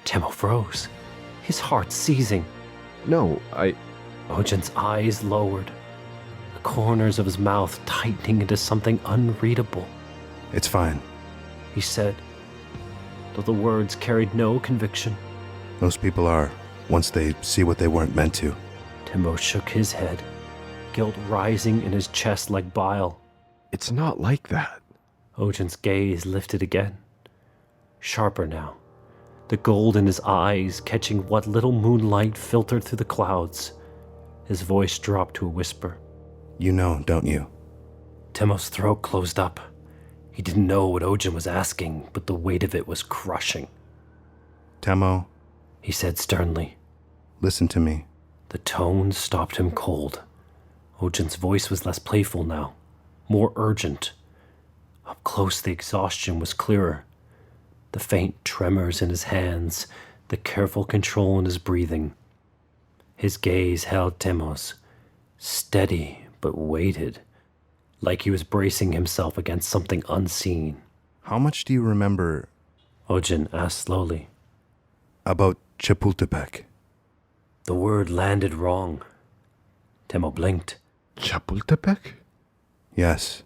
Tenō froze, his heart seizing. No, Ojin's eyes lowered, the corners of his mouth tightening into something unreadable. It's fine. He said, though the words carried no conviction. Most people are, once they see what they weren't meant to. Tenō shook his head, guilt rising in his chest like bile. It's not like that. Ojin's gaze lifted again, sharper now, the gold in his eyes catching what little moonlight filtered through the clouds. His voice dropped to a whisper. You know, don't you? Tenō's throat closed up. He didn't know what Ojin was asking, but the weight of it was crushing. Tenō, He said sternly. listen to me. The tone stopped him cold. Ojin's voice was less playful now, more urgent. Up close, the exhaustion was clearer. The faint tremors in his hands, the careful control in his breathing. His gaze held Tenō's, steady but weighted, like he was bracing himself against something unseen. How much do you remember Ojin asked slowly. about Chapultepec? The word landed wrong. Tenō blinked. Chapultepec? Yes.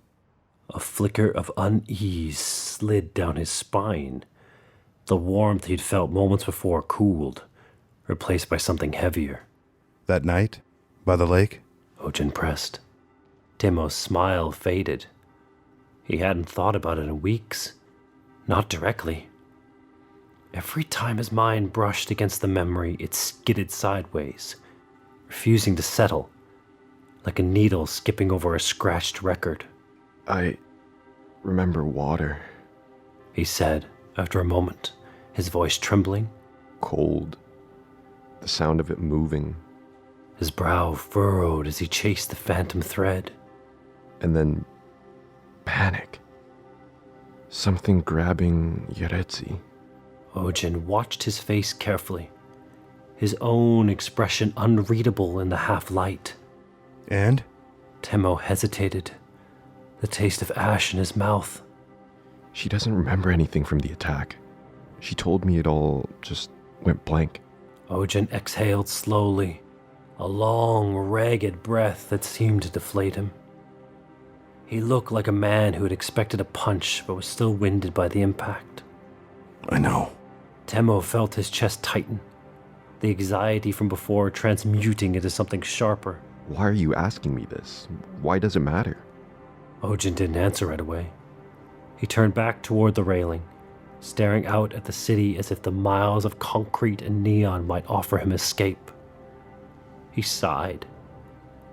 A flicker of unease slid down his spine. The warmth he'd felt moments before cooled, replaced by something heavier. That night? By the lake? Ojin pressed. Tenō's smile faded. He hadn't thought about it in weeks. Not directly. Every time his mind brushed against the memory, it skidded sideways, refusing to settle, like a needle skipping over a scratched record. I remember water. He said, after a moment, his voice trembling. Cold. The sound of it moving. His brow furrowed as he chased the phantom thread. And then panic. Something grabbing Yeretsi. Ojin watched his face carefully, his own expression unreadable in the half-light. And? Tenō hesitated, the taste of ash in his mouth. She doesn't remember anything from the attack. She told me it all just went blank. Ojin exhaled slowly, a long, ragged breath that seemed to deflate him. He looked like a man who had expected a punch but was still winded by the impact. I know. Tenō felt his chest tighten, the anxiety from before transmuting into something sharper. Why are you asking me this? Why does it matter? Ojin didn't answer right away. He turned back toward the railing, staring out at the city as if the miles of concrete and neon might offer him escape. He sighed,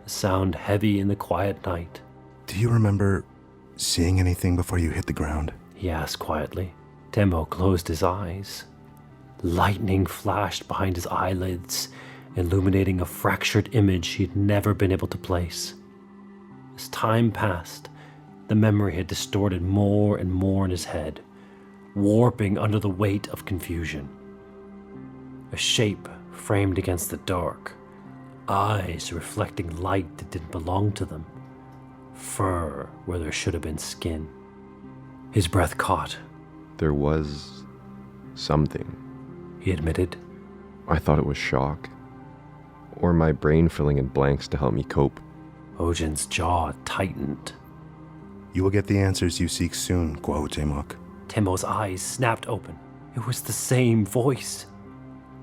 the sound heavy in the quiet night. Do you remember seeing anything before you hit the ground? He asked quietly. Tenō closed his eyes. Lightning flashed behind his eyelids, illuminating a fractured image he had never been able to place. As time passed, the memory had distorted more and more in his head, warping under the weight of confusion. A shape framed against the dark, eyes reflecting light that didn't belong to them, fur where there should have been skin. His breath caught. There was something. He admitted. I thought it was shock. Or my brain filling in blanks to help me cope. Ojin's jaw tightened. You will get the answers you seek soon, Huehuecoyotl. Tenō's eyes snapped open. It was the same voice.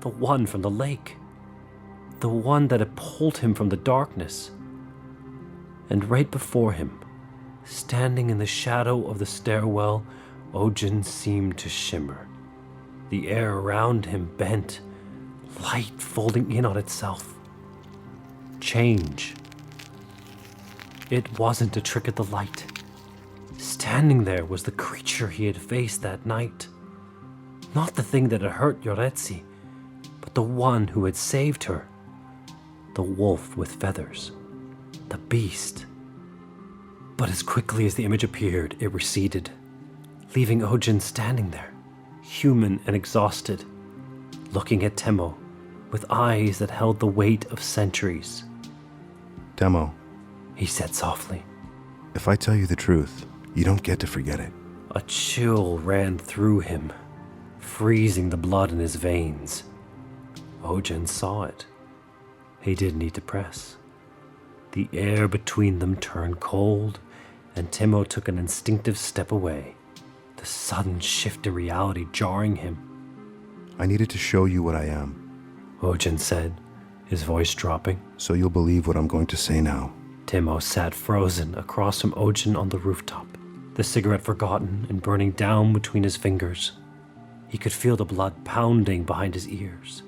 The one from the lake. The one that had pulled him from the darkness. And right before him, standing in the shadow of the stairwell, Ojin seemed to shimmer. The air around him bent, light folding in on itself. Change. It wasn't a trick of the light. Standing there was the creature he had faced that night. Not the thing that had hurt Yoretsi, but the one who had saved her. The wolf with feathers. The beast. But as quickly as the image appeared, it receded, leaving Ojin standing there, human and exhausted, looking at Tenō with eyes that held the weight of centuries. Tenō, He said softly. if I tell you the truth, you don't get to forget it. A chill ran through him, freezing the blood in his veins. Ojin saw it. He didn't need to press. The air between them turned cold, and Tenō took an instinctive step away, the sudden shift in reality jarring him. I needed to show you what I am, Ojin said, his voice dropping. so you'll believe what I'm going to say now. Tenō sat frozen across from Ojin on the rooftop, the cigarette forgotten and burning down between his fingers. He could feel the blood pounding behind his ears,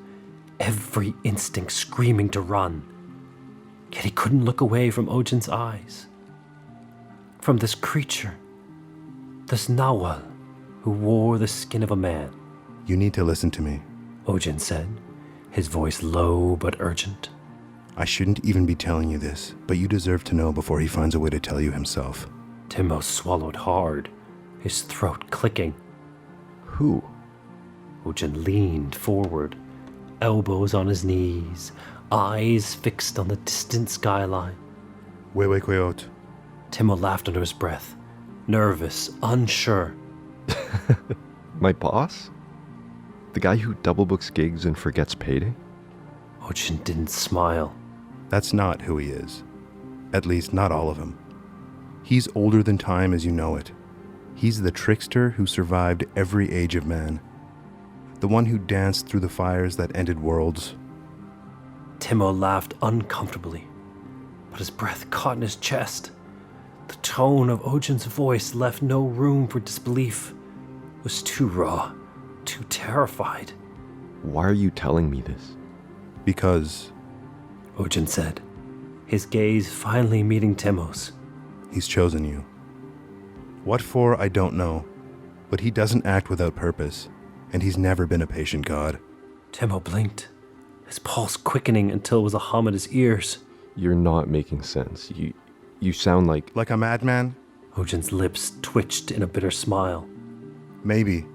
every instinct screaming to run. Yet he couldn't look away from Ojin's eyes. From this creature, this Nahual, who wore the skin of a man. You need to listen to me. Ojin said, his voice low but urgent. I shouldn't even be telling you this, but you deserve to know before he finds a way to tell you himself. Tenō swallowed hard, his throat clicking. Who? Ojin leaned forward, elbows on his knees, eyes fixed on the distant skyline. Huehuecoyotl. Tenō laughed under his breath, nervous, unsure. My boss? The guy who double books gigs and forgets payday? Ojin didn't smile. That's not who he is. At least, not all of him. He's older than time as you know it. He's the trickster who survived every age of man. The one who danced through the fires that ended worlds. Tenō laughed uncomfortably, but his breath caught in his chest. The tone of Ojin's voice left no room for disbelief. It was too raw, too terrified. Why are you telling me this? Because Ojin said, his gaze finally meeting Tenō's. he's chosen you. What for, I don't know, but he doesn't act without purpose, and he's never been a patient god. Tenō blinked, his pulse quickening until it was a hum at his ears. You're not making sense. You sound like... Like a madman? Ojin's lips twitched in a bitter smile. Maybe.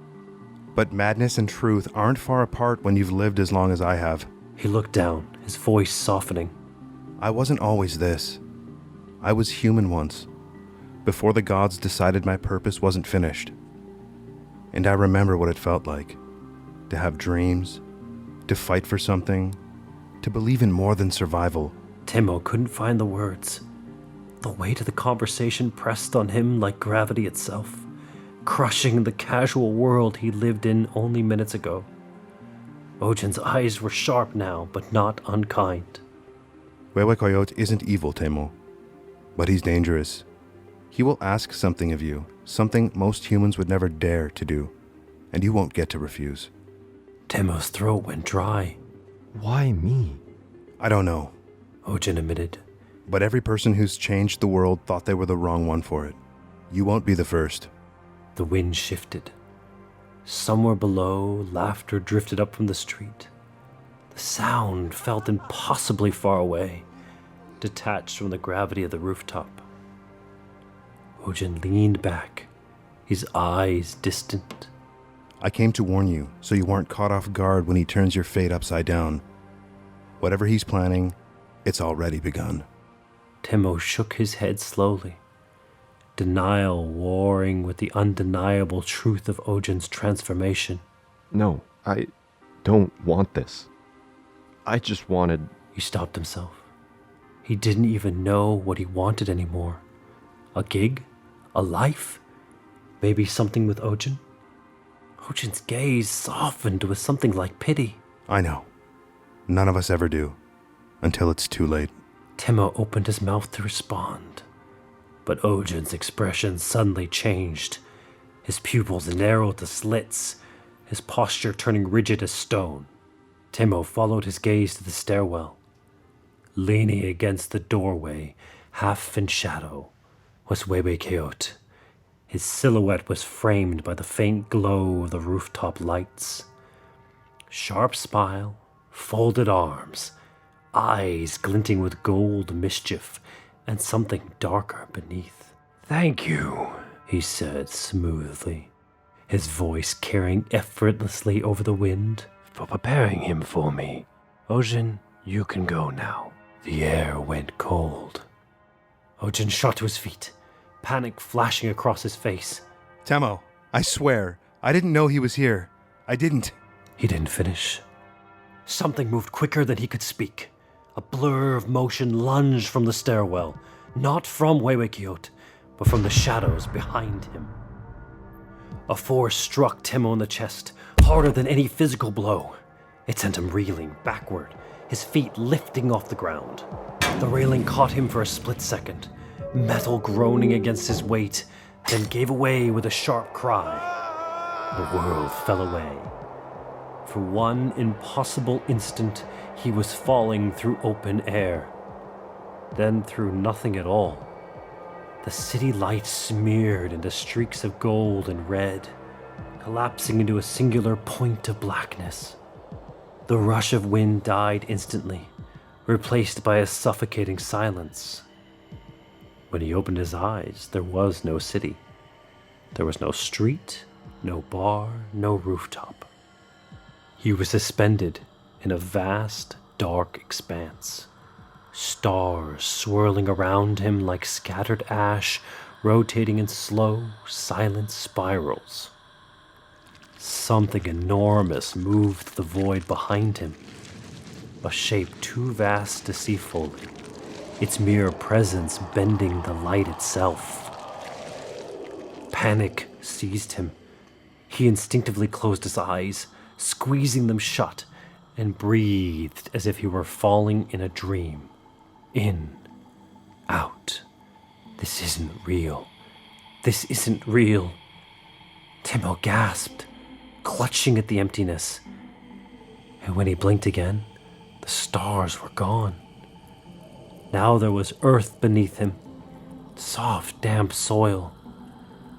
But madness and truth aren't far apart when you've lived as long as I have. He looked down, his voice softening. I wasn't always this. I was human once, before the gods decided my purpose wasn't finished. And I remember what it felt like, to have dreams, to fight for something, to believe in more than survival. Tenō couldn't find the words. The weight of the conversation pressed on him like gravity itself, crushing the casual world he lived in only minutes ago. Ojin's eyes were sharp now, but not unkind. Huehuecoyotl isn't evil, Tenō, but he's dangerous. He will ask something of you, something most humans would never dare to do, and you won't get to refuse. Tenō's throat went dry. Why me? I don't know, Ojin admitted. but every person who's changed the world thought they were the wrong one for it. You won't be the first. The wind shifted. Somewhere below, laughter drifted up from the street. The sound felt impossibly far away, detached from the gravity of the rooftop. Ojin leaned back, his eyes distant. I came to warn you, so you weren't caught off guard when he turns your fate upside down. Whatever he's planning, it's already begun. Tenō shook his head slowly, denial warring with the undeniable truth of Ojin's transformation. No, I don't want this. I just wanted... He stopped himself. He didn't even know what he wanted anymore. A gig? A life? Maybe something with Ojin? Ojin's gaze softened with something like pity. I know. None of us ever do. Until it's too late. Tenō opened his mouth to respond, but Ojin's expression suddenly changed. His pupils narrowed to slits, his posture turning rigid as stone. Tenō followed his gaze to the stairwell. Leaning against the doorway, half in shadow, was Huehuecoyotl, His silhouette was framed by the faint glow of the rooftop lights. Sharp smile, folded arms, eyes glinting with gold mischief, and something darker beneath. Thank you, He said smoothly, his voice carrying effortlessly over the wind. for preparing him for me. Ojin, you can go now. The air went cold. Ojin shot to his feet, panic flashing across his face. Temo, I swear, I didn't know he was here. I didn't. He didn't finish. Something moved quicker than he could speak. A blur of motion lunged from the stairwell, not from Huehuecoyotl, but from the shadows behind him. A force struck Temo in the chest, harder than any physical blow. It sent him reeling backward, his feet lifting off the ground. The railing caught him for a split second, metal groaning against his weight, then gave way with a sharp cry. The world fell away. For one impossible instant, he was falling through open air, then through nothing at all. The city lights smeared into streaks of gold and red, collapsing into a singular point of blackness. The rush of wind died instantly, replaced by a suffocating silence. When he opened his eyes, there was no city. There was no street, no bar, no rooftop. He was suspended in a vast, dark expanse. Stars swirling around him like scattered ash, rotating in slow, silent spirals. Something enormous moved the void behind him, a shape too vast to see fully, its mere presence bending the light itself. Panic seized him. He instinctively closed his eyes, squeezing them shut, and breathed as if he were falling in a dream. In, out. This isn't real. This isn't real. Temo gasped, clutching at the emptiness. And when he blinked again, the stars were gone. Now there was earth beneath him, soft, damp soil.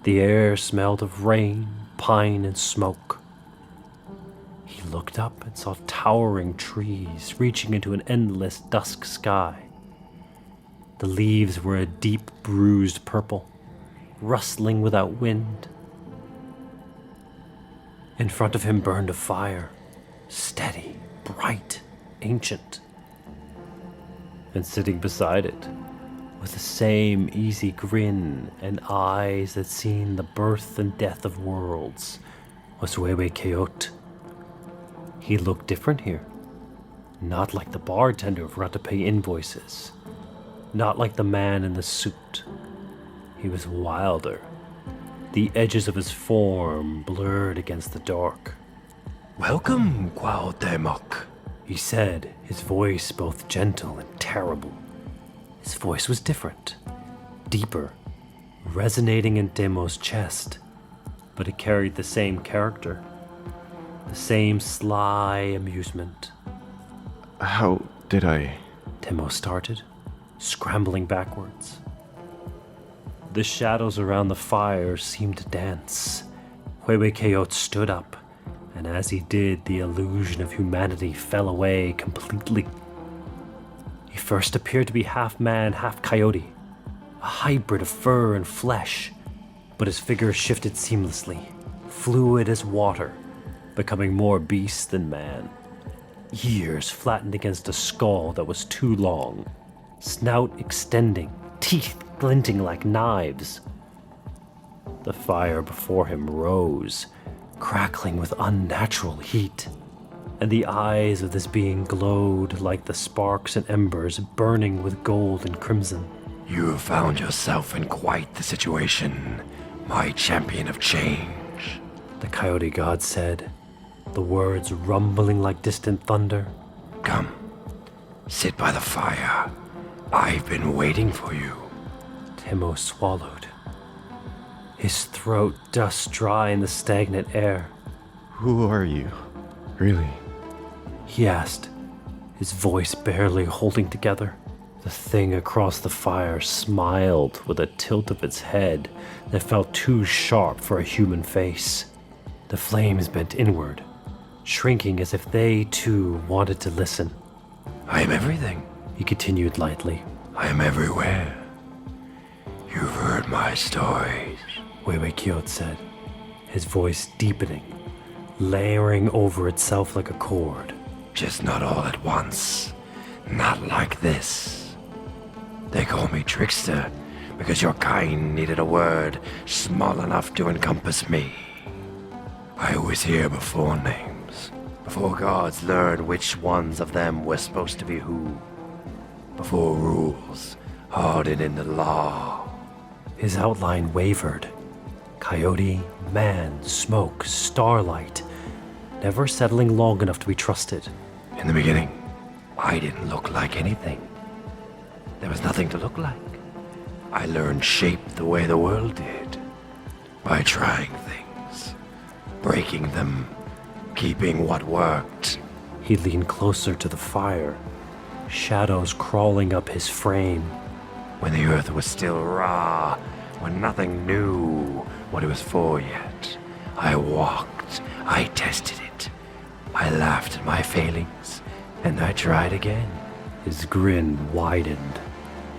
The air smelled of rain, pine, and smoke. He looked up and saw towering trees reaching into an endless dusk sky. The leaves were a deep, bruised purple, rustling without wind. In front of him burned a fire, steady, bright, ancient. And sitting beside it, with the same easy grin and eyes that seen the birth and death of worlds, was Huehuecoyotl. He looked different here. Not like the bartender who had to pay invoices. Not like the man in the suit. He was wilder. The edges of his form blurred against the dark. Welcome, Cuauhtémoc, He said, his voice both gentle and terrible. His voice was different, deeper, resonating in Temo's chest, but it carried the same character, the same sly amusement. How did I... Temo started, scrambling backwards. The shadows around the fire seemed to dance. Huehuecoyotl stood up, and as he did, the illusion of humanity fell away completely. He first appeared to be half man, half coyote, a hybrid of fur and flesh, but his figure shifted seamlessly, fluid as water, becoming more beast than man. Ears flattened against a skull that was too long, snout extending, teeth glinting like knives. The fire before him rose, crackling with unnatural heat, and the eyes of this being glowed like the sparks and embers burning with gold and crimson. You have found yourself in quite the situation, my champion of change. The coyote god said, the words rumbling like distant thunder. Come, sit by the fire. I've been waiting for you. Temo swallowed, his throat dust dry in the stagnant air. Who are you? Really? He asked, his voice barely holding together. The thing across the fire smiled with a tilt of its head that felt too sharp for a human face. The flames bent inward, shrinking as if they, too, wanted to listen. I am everything. He continued lightly. I am everywhere. You've heard my stories. Huehuecoyotl said, his voice deepening, layering over itself like a cord. Just not all at once. Not like this. They call me trickster because your kind needed a word small enough to encompass me. I was here before names, before gods learned which ones of them were supposed to be who, before rules hardened in the law. His outline wavered. Coyote, man, smoke, starlight, never settling long enough to be trusted. In the beginning, I didn't look like anything. There was nothing to look like. I learned shape the way the world did, by trying things, breaking them, keeping what worked. He leaned closer to the fire, shadows crawling up his frame. When the earth was still raw, when nothing knew what it was for yet, I walked, I tested it. I laughed at my failings, and I tried again. His grin widened.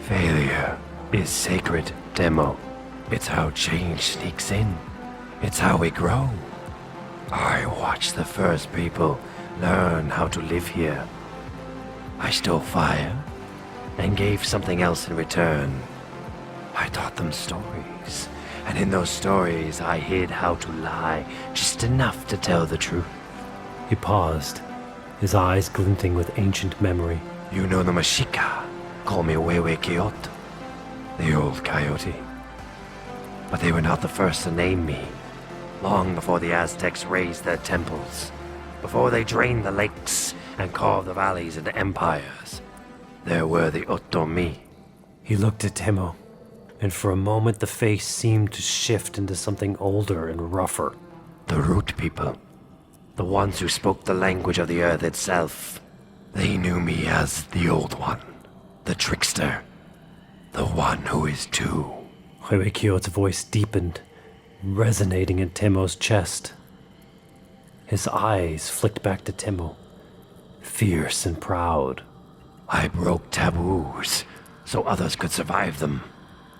Failure is sacred, Demo. It's how change sneaks in. It's how we grow. I watched the first people learn how to live here. I stole fire and gave something else in return. I taught them stories, and in those stories I hid how to lie, just enough to tell the truth. He paused, his eyes glinting with ancient memory. You know the Mexica. Call me Huehuecoyotl, the old coyote. But they were not the first to name me. Long before the Aztecs raised their temples, before they drained the lakes and carved the valleys into empires, there were the Otomí. He looked at Temo, and for a moment the face seemed to shift into something older and rougher. The root people. The ones who spoke the language of the earth itself. They knew me as the old one. The trickster. The one who is two. Huehuecoyotl's voice deepened, resonating in Temo's chest. His eyes flicked back to Temo, fierce and proud. I broke taboos, so others could survive them.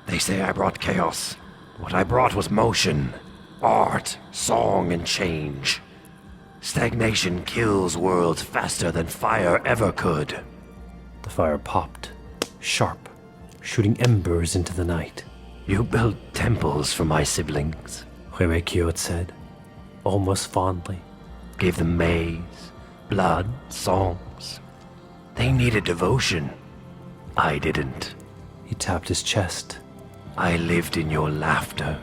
They say I brought chaos. What I brought was motion, art, song, and change. Stagnation kills worlds faster than fire ever could. The fire popped, sharp, shooting embers into the night. You built temples for my siblings, Huehuecoyotl said, almost fondly. Gave them maize, blood, songs. They needed devotion. I didn't. He tapped his chest. I lived in your laughter,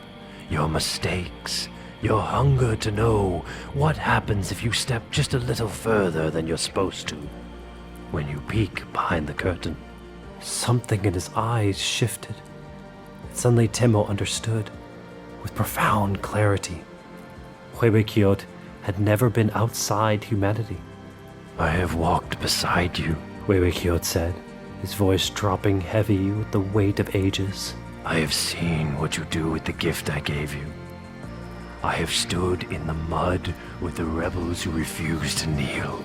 your mistakes, your hunger to know what happens if you step just a little further than you're supposed to. When you peek behind the curtain. Something in his eyes shifted. Suddenly Temo understood, with profound clarity. Huehuecoyotl had never been outside humanity. I have walked beside you, Huehuecoyotl said, his voice dropping heavy with the weight of ages. I have seen what you do with the gift I gave you. I have stood in the mud with the rebels who refused to kneel.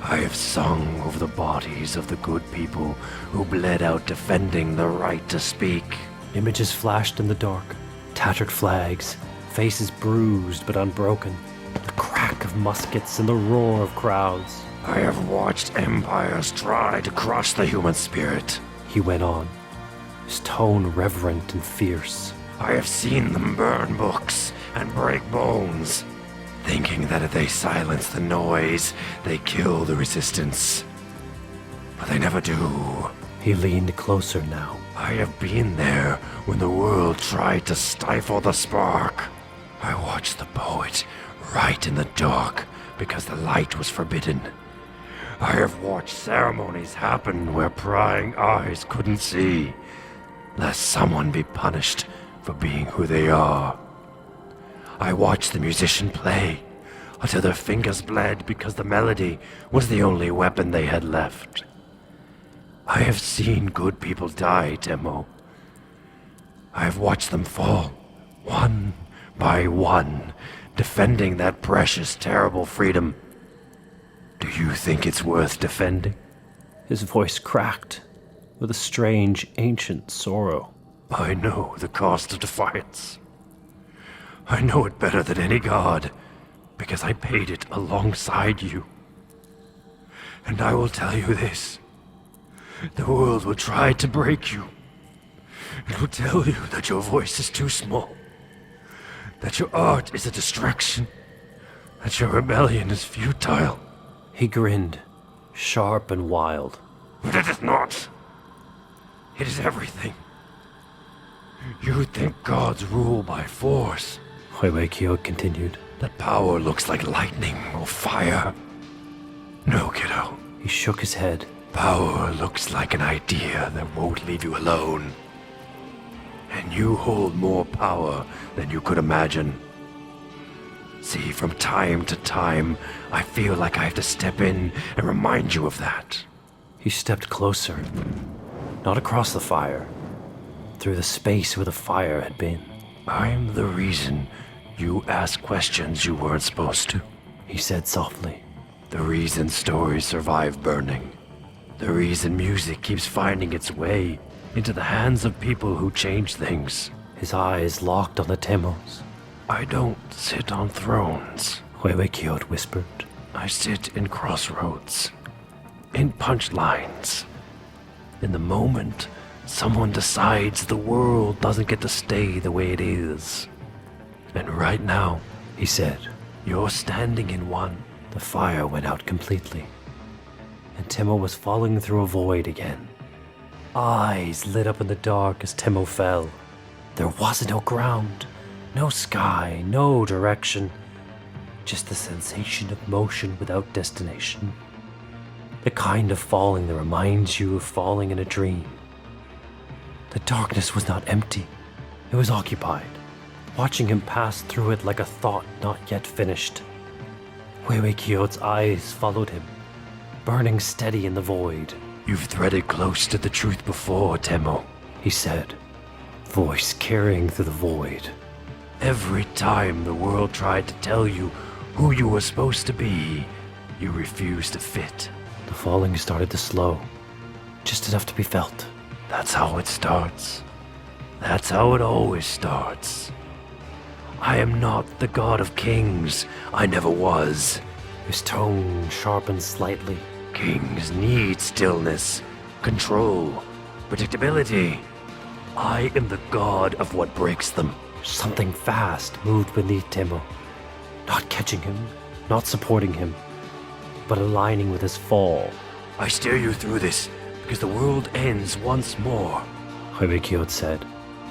I have sung over the bodies of the good people who bled out defending the right to speak. Images flashed in the dark, tattered flags, faces bruised but unbroken, the crack of muskets and the roar of crowds. I have watched empires try to crush the human spirit. He went on, his tone reverent and fierce. I have seen them burn books and break bones, thinking that if they silence the noise, they kill the resistance. But they never do. He leaned closer now. I have been there when the world tried to stifle the spark. I watched the poet write in the dark because the light was forbidden. I have watched ceremonies happen where prying eyes couldn't see, lest someone be punished for being who they are. I watched the musician play until their fingers bled because the melody was the only weapon they had left. I have seen good people die, Temo. I have watched them fall, one by one, defending that precious, terrible freedom. Do you think it's worth defending? His voice cracked with a strange, ancient sorrow. I know the cost of defiance. I know it better than any god, because I paid it alongside you. And I will tell you this. The world will try to break you. It will tell you that your voice is too small, that your art is a distraction, that your rebellion is futile. He grinned, sharp and wild. But it is not. It is everything. You think gods rule by force. Huehuecoyotl continued. That power looks like lightning or fire. No, kiddo. He shook his head. Power looks like an idea that won't leave you alone. And you hold more power than you could imagine. See, from time to time, I feel like I have to step in and remind you of that. He stepped closer. Not across the fire. Through the space where the fire had been. I'm the reason you ask questions you weren't supposed to. He said softly. The reason stories survive burning. The reason music keeps finding its way into the hands of people who change things. His eyes locked on the Temos. I don't sit on thrones, Huehuecoyotl whispered. I sit in crossroads, in punchlines. In the moment, someone decides the world doesn't get to stay the way it is. And right now, He said. you're standing in one. The fire went out completely, and Temo was falling through a void again. Eyes lit up in the dark as Temo fell. There was no ground, no sky, no direction, just the sensation of motion without destination. The kind of falling that reminds you of falling in a dream. The darkness was not empty, it was occupied, watching him pass through it like a thought not yet finished. Huehuecoyotl's eyes followed him, burning steady in the void. You've threaded close to the truth before, Temo. He said, voice carrying through the void. Every time the world tried to tell you who you were supposed to be, you refused to fit. The falling started to slow, just enough to be felt. That's how it starts. That's how it always starts. I am not the god of kings. I never was. His tone sharpened slightly. Kings need stillness, control, predictability. I am the god of what breaks them. Something fast moved beneath Temo, not catching him, not supporting him, but aligning with his fall. I steer you through this because the world ends once more. Huehuecoyotl said,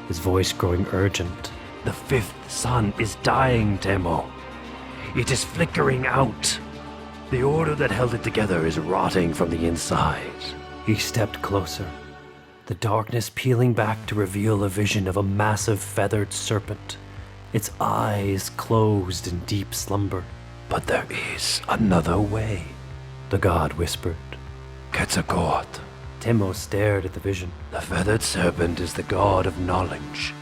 his voice growing urgent. The fifth sun is dying, Temo. It is flickering out. The order that held it together is rotting from the inside. He stepped closer, the darkness peeling back to reveal a vision of a massive feathered serpent, its eyes closed in deep slumber. But there is another way, The god whispered. Quetzalcoatl. Temo stared at the vision. The feathered serpent is the god of knowledge,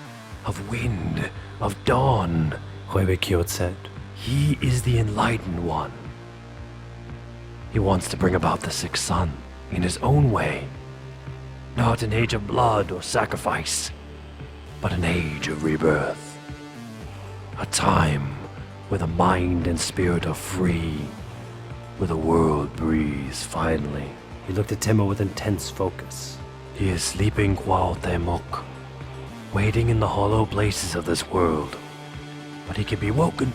of wind, of dawn. Huehuecoyotl said. He is the enlightened one. He wants to bring about the sixth sun in his own way. Not an age of blood or sacrifice, but an age of rebirth. A time where the mind and spirit are free, where the world breathes finally. He looked at Temo with intense focus. He is sleeping Cuauhtémoc, waiting in the hollow places of this world. But he can be woken,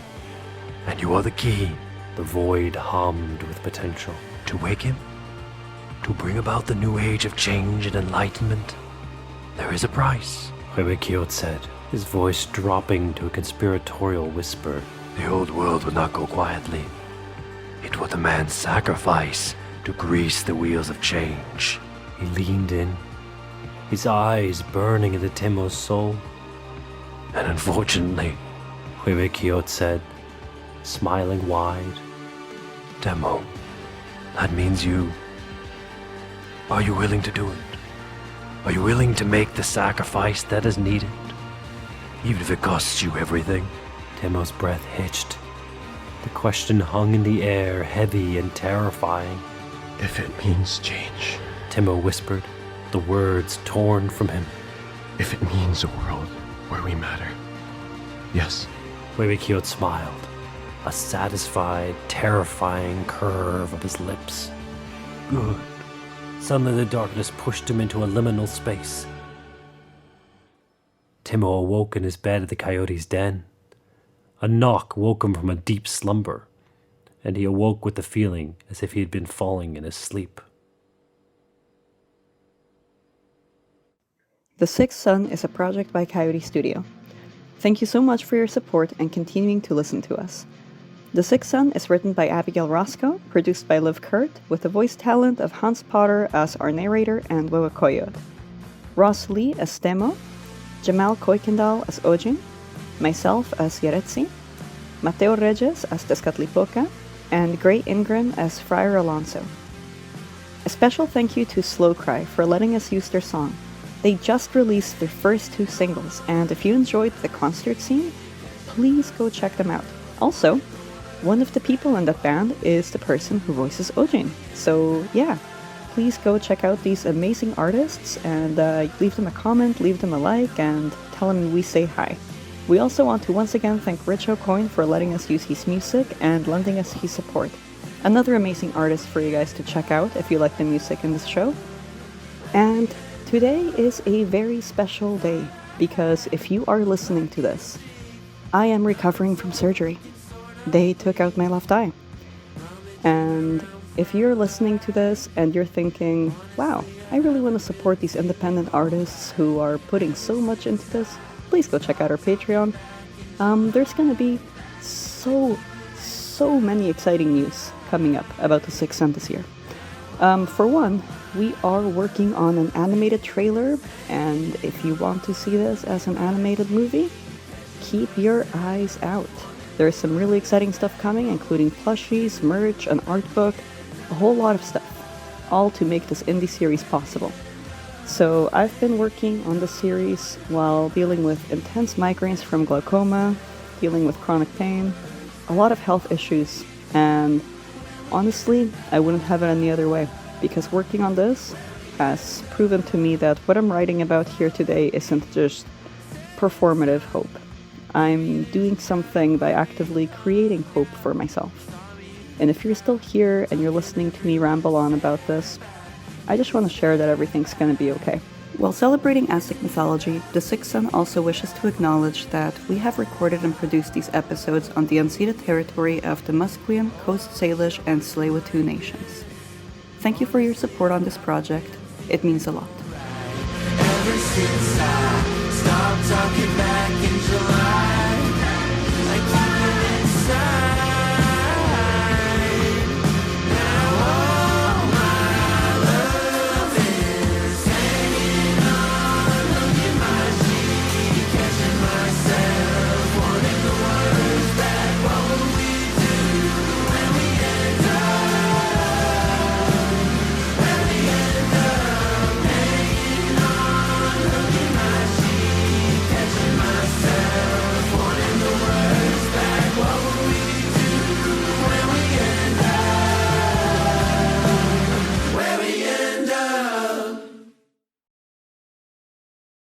and you are the key. The void hummed with potential. To wake him, to bring about the new age of change and enlightenment, there is a price. Huehuecoyotl said, his voice dropping to a conspiratorial whisper. The old world will not go quietly. It will demand sacrifice to grease the wheels of change. He leaned in, his eyes burning into Temo's soul. And unfortunately, Huehuecoyotl said, smiling wide. Temo, that means you. Are you willing to do it? Are you willing to make the sacrifice that is needed? Even if it costs you everything? Timo's breath hitched. The question hung in the air, heavy and terrifying. If it means change. Timo whispered, the words torn from him. If it means a world where we matter. Yes. Huehuecoyotl smiled, a satisfied, terrifying curve of his lips. Good. Suddenly the darkness pushed him into a liminal space. Timo awoke in his bed at the coyote's den. A knock woke him from a deep slumber, and he awoke with the feeling as if he had been falling in his sleep. The Sixth Sun is a project by Coyote Studio. Thank you so much for your support and continuing to listen to us. The Sixth Sun is written by Abigail Roscoe, produced by Liv Kurt, with the voice talent of Hans Potter as our narrator and Huehuecoyotl, Ross Lee as Temo, Jamal Kuykendall as Ojin, myself as Yeretsi, Mateo Reyes as Tezcatlipoca, and Gray Ingram as Friar Alonso. A special thank you to Slow Cry for letting us use their song. They just released their first 2 singles, and if you enjoyed the concert scene, please go check them out. Also, one of the people in that band is the person who voices Ojin. So yeah, please go check out these amazing artists and leave them a comment, leave them a like, and tell them we say hi. We also want to once again thank Rich O'Coin for letting us use his music and lending us his support. Another amazing artist for you guys to check out if you like the music in this show. And today is a very special day because if you are listening to this, I am recovering from surgery. They took out my left eye. And if you're listening to this and you're thinking, wow, I really want to support these independent artists who are putting so much into this, please go check out our Patreon. There's going to be so many exciting news coming up about the Sixth Sun this year. For one, we are working on an animated trailer, and if you want to see this as an animated movie, keep your eyes out. There's some really exciting stuff coming, including plushies, merch, an art book, a whole lot of stuff, all to make this indie series possible. So I've been working on the series while dealing with intense migraines from glaucoma, dealing with chronic pain, a lot of health issues, and honestly, I wouldn't have it any other way, because working on this has proven to me that what I'm writing about here today isn't just performative hope. I'm doing something by actively creating hope for myself. And if you're still here and you're listening to me ramble on about this, I just want to share that everything's going to be okay. While celebrating Aztec mythology, the Sixth Sun also wishes to acknowledge that we have recorded and produced these episodes on the unceded territory of the Musqueam, Coast Salish, and Tsleil-Waututh nations. Thank you for your support on this project. It means a lot. Ever since I stopped talking back in July,